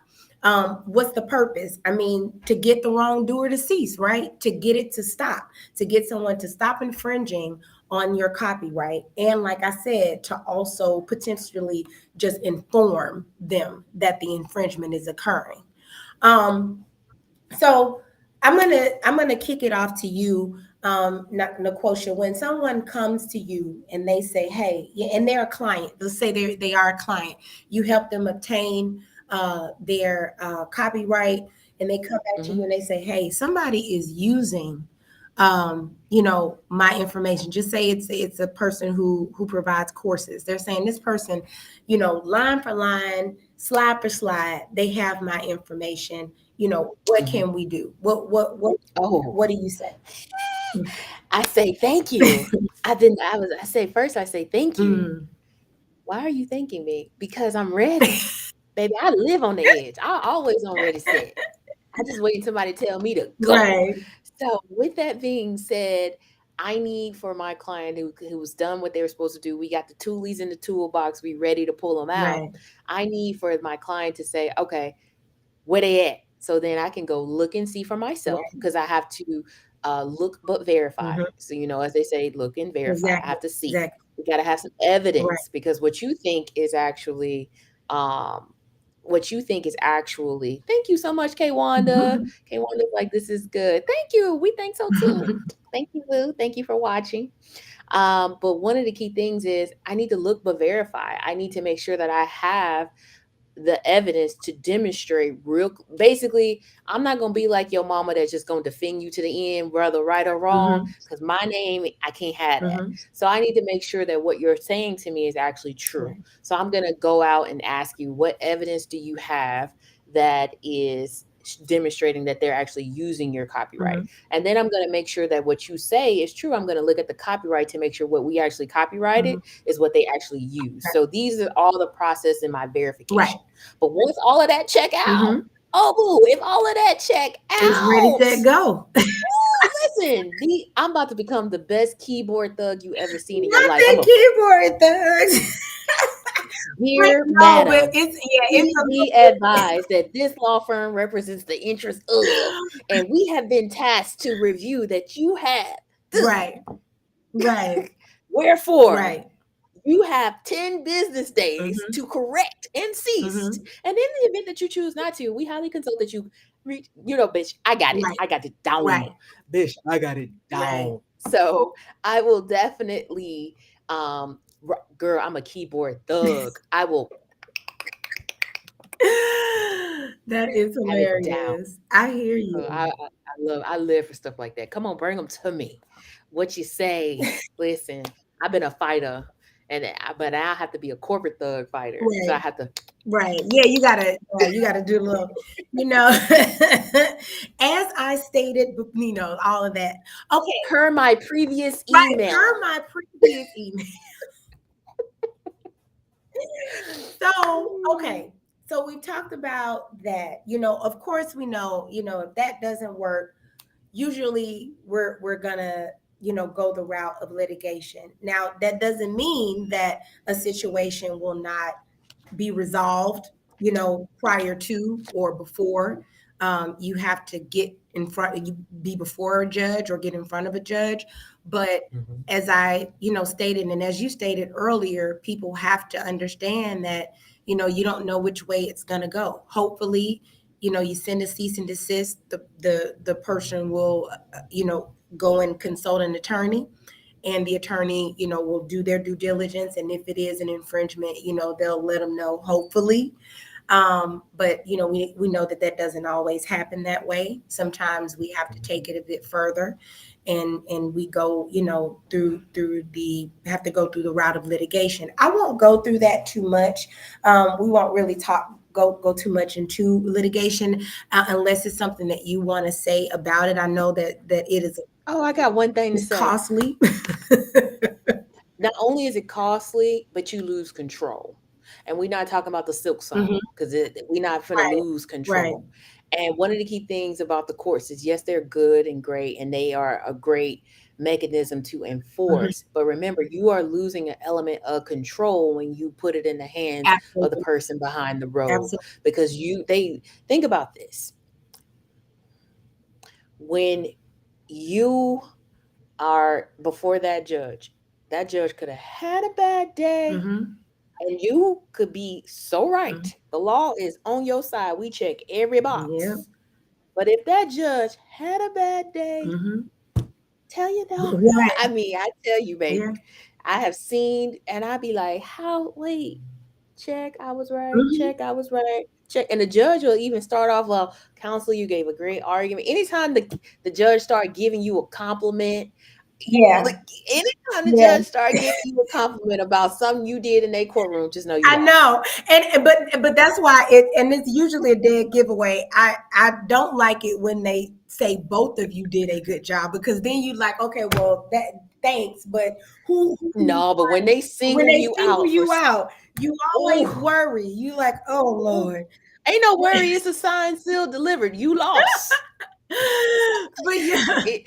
Speaker 1: What's the purpose? I mean, to get the wrongdoer to cease, right? To get it to stop, to get someone to stop infringing on your copyright. And like I said, to also potentially just inform them that the infringement is occurring. So I'm gonna kick it off to you, Nicosia. When someone comes to you and they say, "Hey," and they're a client, let's say they are a client, you help them obtain their copyright, and they come back to you and they say, "Hey, somebody is using, my information." Just say it's a person who provides courses. They're saying this person, line for line, slide for slide, they have my information. What can we do? What do you say?
Speaker 2: I say thank you. I say thank you. Why are you thanking me? Because I'm ready. Baby, I live on the edge. I always on ready set. I just wait until somebody tell me to go.
Speaker 1: Right.
Speaker 2: So with that being said, I need for my client who's done what they were supposed to do. We got the toolies in the toolbox. We ready to pull them out.
Speaker 1: Right.
Speaker 2: I need for my client to say, okay, where they at? So then I can go look and see for myself, because I have to look but verify. So, as they say, look and verify.
Speaker 1: Exactly.
Speaker 2: I have to see.
Speaker 1: Exactly.
Speaker 2: We got to have some evidence,
Speaker 1: Right.
Speaker 2: because what you think is actually thank you so much, K-Wanda. K-Wanda's like, this is good. Thank you. We think so too. Thank you, Lou. Thank you for watching. But one of the key things is I need to look but verify. I need to make sure that I have the evidence to demonstrate basically, I'm not going to be like your mama that's just going to defend you to the end, whether right or wrong, because my name, I can't have that. So I need to make sure that what you're saying to me is actually true. So I'm going to go out and ask you, what evidence do you have that is demonstrating that they're actually using your copyright? And then I'm going to make sure that what you say is true. I'm going to look at the copyright to make sure what we actually copyrighted is what they actually use. So these are all the process in my verification.
Speaker 1: Right.
Speaker 2: But once all of that check out, oh boo, if all of that check out,
Speaker 1: it's ready to go.
Speaker 2: Listen, I'm about to become the best keyboard thug you ever seen in your life.
Speaker 1: Keyboard thugs.
Speaker 2: Dear madam, please be advised that this law firm represents the interest of, and we have been tasked to review that you have.
Speaker 1: Right.
Speaker 2: Wherefore, you have 10 business days to correct and cease. And in the event that you choose not to, we highly consult that you, bitch, I got it. I got it down. Bitch, I got it down. So I will definitely, girl, I'm a keyboard thug. I will.
Speaker 1: That is hilarious. I hear you.
Speaker 2: I live for stuff like that. Come on, bring them to me. What you say? Listen, I've been a fighter. But I have to be a corporate thug fighter, so I
Speaker 1: Right.
Speaker 2: have to.
Speaker 1: Right. Yeah, you gotta do a little, you know, as I stated, all of that. Okay,
Speaker 2: Per my previous
Speaker 1: right.
Speaker 2: email.
Speaker 1: Per my previous email. So, okay. So we've talked about that. Of course we know, if that doesn't work, usually we're gonna, go the route of litigation. Now, that doesn't mean that a situation will not be resolved, prior to or before. You have to get in front, you be before a judge or get in front of a judge. But
Speaker 2: Mhm.
Speaker 1: as I, stated, and as you stated earlier, people have to understand that, you don't know which way it's going to go. Hopefully, you send a cease and desist, the person will, go and consult an attorney, and the attorney, will do their due diligence. And if it is an infringement, they'll let them know, hopefully. But we know that that doesn't always happen that way. Sometimes we have to take it a bit further, and we go, through the have to go through the route of litigation. I won't go through that too much. We won't really go too much into litigation, unless it's something that you want to say about it. I know that it is
Speaker 2: Oh, I got one thing to
Speaker 1: it's
Speaker 2: say.
Speaker 1: costly.
Speaker 2: Not only is it costly, but you lose control. And we're not talking about the silk
Speaker 1: Mhm.
Speaker 2: song because we're not going to
Speaker 1: Right,
Speaker 2: lose
Speaker 1: right.
Speaker 2: control. And one of the key things about the courts is, yes, they're good and great, and they are a great mechanism to
Speaker 1: Mhm.
Speaker 2: enforce. But remember, you are losing an element of control when you put it in the hands of the
Speaker 1: Absolutely,
Speaker 2: person behind the road.
Speaker 1: absolutely.
Speaker 2: Because they think about this. When you are before that judge could have had a bad day.
Speaker 1: Mhm,
Speaker 2: And you could be so
Speaker 1: mhm.
Speaker 2: right. The law is on your side. We check every
Speaker 1: Yeah.
Speaker 2: box. But if that judge had a bad day,
Speaker 1: Mhm.
Speaker 2: tell your dog.
Speaker 1: Right.
Speaker 2: I mean, I tell you,
Speaker 1: Yeah.
Speaker 2: baby, I have seen, and I'd be like, how, wait, check, I was right,
Speaker 1: Mhm.
Speaker 2: check, I was right, check. And the judge will even start off, well, counsel, you gave a great argument. Anytime the judge start giving you a compliment,
Speaker 1: Yeah.
Speaker 2: like anytime the
Speaker 1: Yeah.
Speaker 2: judge start giving you a compliment about something you did in a courtroom, just know you
Speaker 1: I
Speaker 2: lost.
Speaker 1: know. But that's why it's usually a dead giveaway. I don't like it when they say both of you did a good job, because then you like, okay, well, that thanks, but who
Speaker 2: No, but when they
Speaker 1: when
Speaker 2: single
Speaker 1: they
Speaker 2: you
Speaker 1: single
Speaker 2: out for,
Speaker 1: you out, you always
Speaker 2: oh,
Speaker 1: worry. You like, oh
Speaker 2: oh,
Speaker 1: Lord.
Speaker 2: ain't no worry. It's a signed, sealed, delivered. You lost.
Speaker 1: But yeah,
Speaker 2: It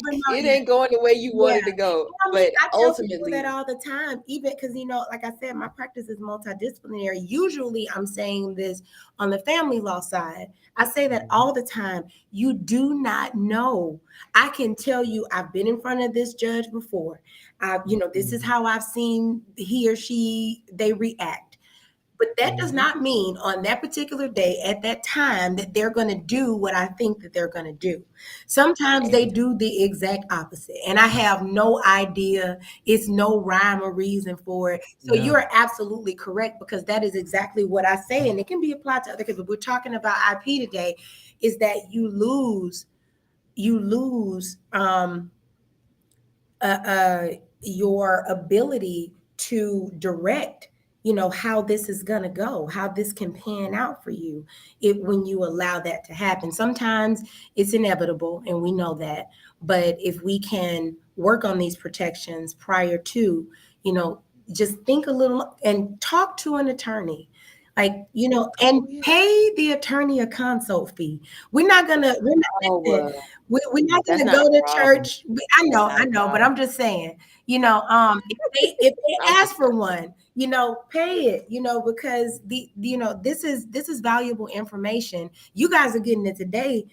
Speaker 1: but no,
Speaker 2: it
Speaker 1: yeah.
Speaker 2: ain't going the way you
Speaker 1: Yeah.
Speaker 2: wanted to go.
Speaker 1: I mean,
Speaker 2: But
Speaker 1: I tell people that
Speaker 2: ultimately,
Speaker 1: all the time, even because, like I said, my practice is multidisciplinary. Usually I'm saying this on the family law side. I say that all the time. You do not know. I can tell you, I've been in front of this judge before. This is how I've seen he or she, they react. But that does
Speaker 2: mhm,
Speaker 1: not mean on that particular day at that time that they're going to do what I think that they're going to do. Sometimes they
Speaker 2: exactly.
Speaker 1: do the exact opposite, and I have no idea. It's no rhyme or reason for it. So you
Speaker 2: No.
Speaker 1: are absolutely correct, because that is exactly what I say, and it can be applied to other kids. But we're talking about IP today, is that you lose your ability to direct, how this is going to go, how this can pan out for you, when you allow that to happen. Sometimes it's inevitable, and we know that. But if we can work on these protections prior to, you know just think a little and talk to an attorney, like,
Speaker 2: Oh
Speaker 1: and
Speaker 2: yeah.
Speaker 1: pay the attorney a consult fee. We're not
Speaker 2: Oh
Speaker 1: listen,
Speaker 2: well,
Speaker 1: we're not
Speaker 2: that's
Speaker 1: going to
Speaker 2: not
Speaker 1: go
Speaker 2: a
Speaker 1: to
Speaker 2: problem.
Speaker 1: church.
Speaker 2: That's
Speaker 1: I
Speaker 2: not a
Speaker 1: know, but
Speaker 2: problem.
Speaker 1: I'm just saying, if they
Speaker 2: I'm
Speaker 1: ask
Speaker 2: just
Speaker 1: for one, pay it, because this is valuable information. You guys are getting it today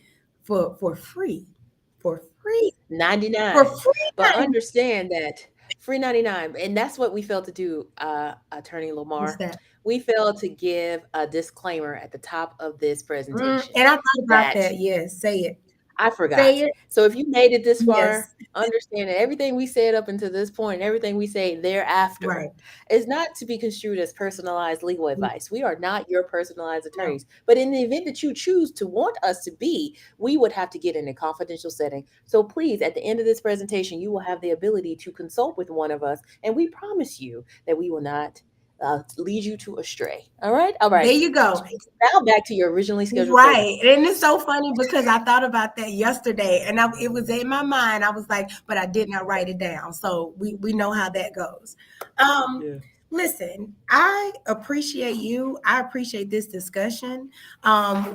Speaker 1: for free, for free, for
Speaker 2: 99.
Speaker 1: free.
Speaker 2: But understand that free 99. And that's what we failed to do, Attorney
Speaker 1: What's
Speaker 2: Lamar.
Speaker 1: that?
Speaker 2: We failed to give a disclaimer at the top of this presentation
Speaker 1: And I thought about
Speaker 2: that
Speaker 1: that. Yes, say it.
Speaker 2: I
Speaker 1: Say
Speaker 2: forgot.
Speaker 1: it.
Speaker 2: So if you made it this far,
Speaker 1: Yes.
Speaker 2: understand that everything we said up until this point, everything we say thereafter,
Speaker 1: Right.
Speaker 2: is not to be construed as personalized legal advice. We are not your personalized
Speaker 1: No.
Speaker 2: attorneys. But in the event that you choose to want us to be, we would have to get in a confidential setting. So please, at the end of this presentation, you will have the ability to consult with one of us, and we promise you that we will not lead you to astray. All right? All
Speaker 1: There
Speaker 2: right.
Speaker 1: you go.
Speaker 2: Now back to your originally scheduled program.
Speaker 1: Right. And it's so funny because I thought about that yesterday and it was in my mind. I was like, but I did not write it down. So we know how that goes. Um,
Speaker 2: Yeah.
Speaker 1: Listen, I appreciate you. I appreciate this discussion.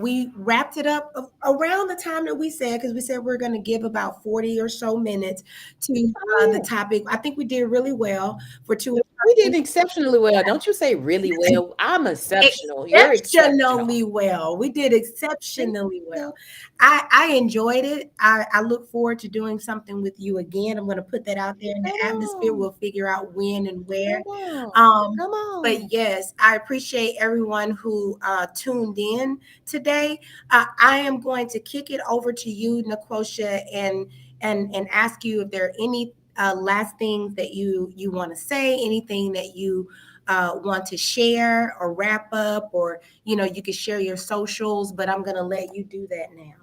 Speaker 1: We wrapped it up around the time that we said, because we said we're going to give about 40 or so minutes to
Speaker 2: Oh,
Speaker 1: the
Speaker 2: yeah.
Speaker 1: topic. I think we did really well for two.
Speaker 2: We did exceptionally well. Don't you say really well? I'm exceptional. You're exceptional.
Speaker 1: Exceptionally well. We did
Speaker 2: Thank
Speaker 1: exceptionally well.
Speaker 2: you.
Speaker 1: I enjoyed it. I look forward to doing something with you again. I'm going to put that out there in the
Speaker 2: Come
Speaker 1: atmosphere.
Speaker 2: on.
Speaker 1: We'll figure out when and where.
Speaker 2: Come on.
Speaker 1: Um,
Speaker 2: Come on.
Speaker 1: but yes, I appreciate everyone who tuned in today. I am going to kick it over to you, Nicosia, and ask you if there are any last things that you want to say, anything that you want to share or wrap up, or you can share your socials, but I'm going to let you do that now.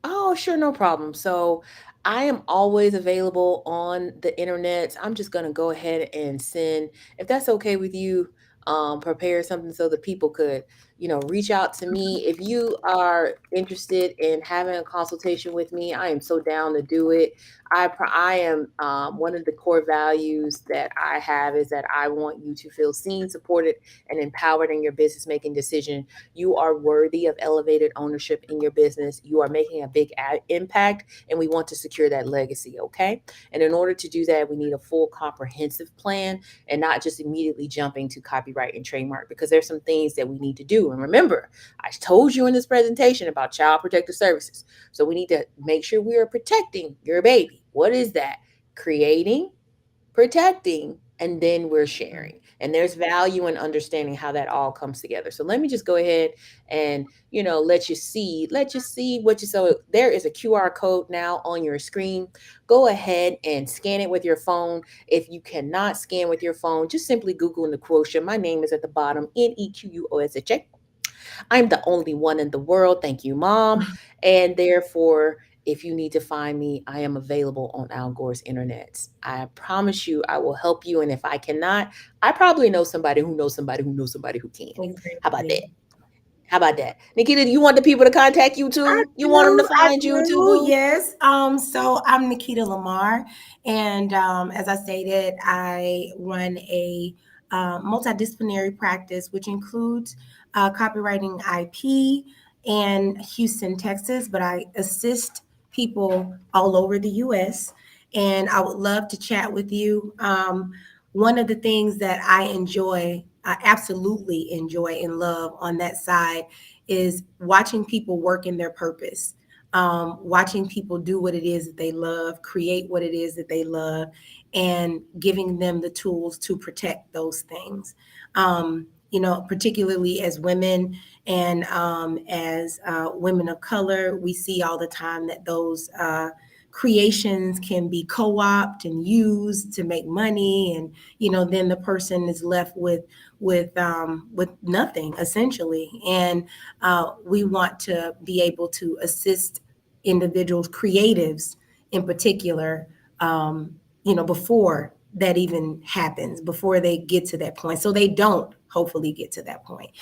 Speaker 2: Oh, sure, no problem. So I am always available on the internet. I'm just going to go ahead and send, if that's okay with you, prepare something so that people could, reach out to me. If you are interested in having a consultation with me, I am so down to do it. I am one of the core values that I have is that I want you to feel seen, supported, and empowered in your business making decision. You are worthy of elevated ownership in your business. You are making a big impact, and we want to secure that legacy, okay? And in order to do that, we need a full comprehensive plan and not just immediately jumping to copyright and trademark, because there's some things that we need to do. And remember, I told you in this presentation about child protective services. So we need to make sure we are protecting your baby. What is that? Creating, protecting, and then we're sharing. And there's value in understanding how that all comes together. So let me just go ahead and let you see what you. So there is a QR code now on your screen. Go ahead and scan it with your phone. If you cannot scan with your phone, just simply Google Nicosia. My name is at the bottom, Nequosha. I'm the only one in the world. Thank you, Mom. And therefore, if you need to find me, I am available on Al Gore's internet. I promise you, I will help you. And if I cannot, I probably know somebody who knows somebody who knows somebody who can. How about that?
Speaker 1: Exactly.
Speaker 2: How about that? Nikita, do you want the people to contact you
Speaker 1: I
Speaker 2: too? You want them to
Speaker 1: do, I
Speaker 2: find you too,
Speaker 1: do,
Speaker 2: boo?
Speaker 1: yes. So I'm Nikita Lamar, and as I stated, I run a multidisciplinary practice, which includes copywriting IP in Houston, Texas, but I assist people all over the U.S., and I would love to chat with you. One of the things that I absolutely enjoy and love on that side is watching people work in their purpose, watching people do what it is that they love, create what it is that they love, and giving them the tools to protect those things. Particularly as women and as women of color, we see all the time that those creations can be co-opted and used to make money, and then the person is left with nothing essentially. And we want to be able to assist individuals, creatives in particular, before that even happens, before they get to that point, so they don't hopefully get to that point.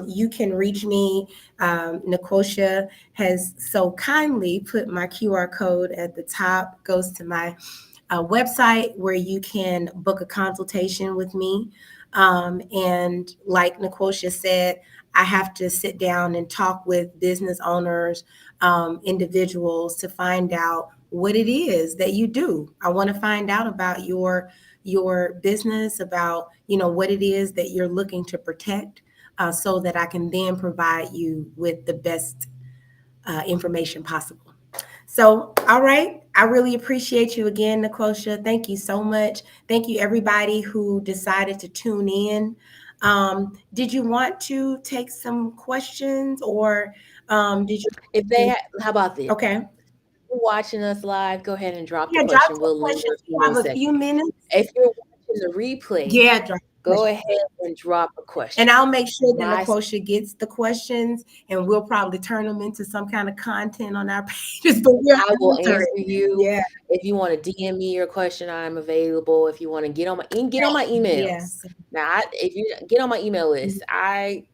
Speaker 1: You can reach me. Nicosia has so kindly put my QR code at the top, goes to my website where you can book a consultation with me. And like Nicosia said, I have to sit down and talk with business owners, individuals, to find out what it is that you do. I want to find out about your business, about what it is that you're looking to protect, so that I can then provide you with the best information possible. So, all right. I really appreciate you again, Nicosia. Thank you so much. Thank you, everybody who decided to tune in. Did you want to take some questions, or did you?
Speaker 2: How about this?
Speaker 1: Okay.
Speaker 2: you're watching us live, go ahead and drop the
Speaker 1: Yeah, drop
Speaker 2: question.
Speaker 1: some
Speaker 2: We'll linger
Speaker 1: questions.
Speaker 2: a few
Speaker 1: You
Speaker 2: more
Speaker 1: have a few
Speaker 2: seconds.
Speaker 1: minutes.
Speaker 2: If you're watching the replay,
Speaker 1: Yeah, drop
Speaker 2: go
Speaker 1: questions.
Speaker 2: ahead and drop a question.
Speaker 1: And I'll make sure that
Speaker 2: My
Speaker 1: LaQuosha gets the questions, and we'll probably turn them into some kind of content on our pages, but we'll
Speaker 2: I will
Speaker 1: filter
Speaker 2: answer
Speaker 1: it.
Speaker 2: you.
Speaker 1: Yeah,
Speaker 2: If you want to DM me your question, I'm available. If you want to get on my emails.
Speaker 1: yes.
Speaker 2: Now, if you get on my email list,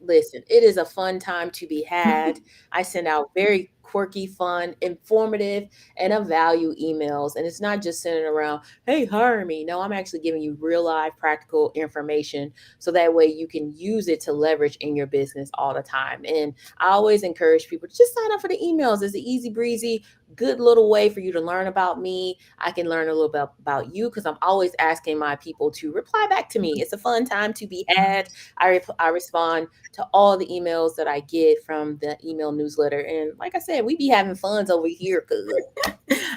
Speaker 2: listen, it is a fun time to be had. I send out very quirky, fun, informative, and of value emails. And it's not just centered around, hey, hire me. No, I'm actually giving you real life practical information so that way you can use it to leverage in your business all the time. And I always encourage people to just sign up for the emails. It's an easy breezy, good little way for you to learn about me. I can learn a little bit about you because I'm always asking my people to reply back to me. It's a fun time to be had. I respond to all the emails that I get from the email newsletter. And like I said, we be having funs over here.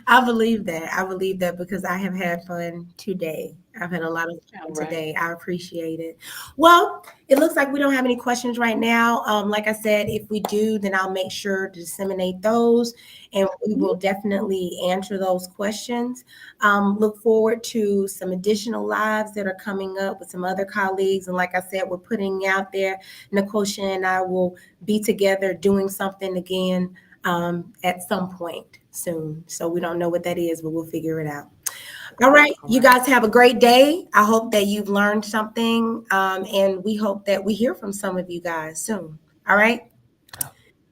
Speaker 1: I believe that. I believe that because I have had fun today. I've had a lot of fun
Speaker 2: Right.
Speaker 1: today. I appreciate it. Well, it looks like we don't have any questions right now. Like I said, if we do, then I'll make sure to disseminate those and we will definitely answer those questions. Look forward to some additional lives that are coming up with some other colleagues. And like I said, we're putting out there, LaQuosha and I will be together doing something again at some point soon. So we don't know what that is, but we'll figure it out. All right. You guys have a great day. I hope that you've learned something. And we hope that we hear from some of you guys soon. All right.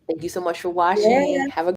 Speaker 2: Thank you so much for watching. Have a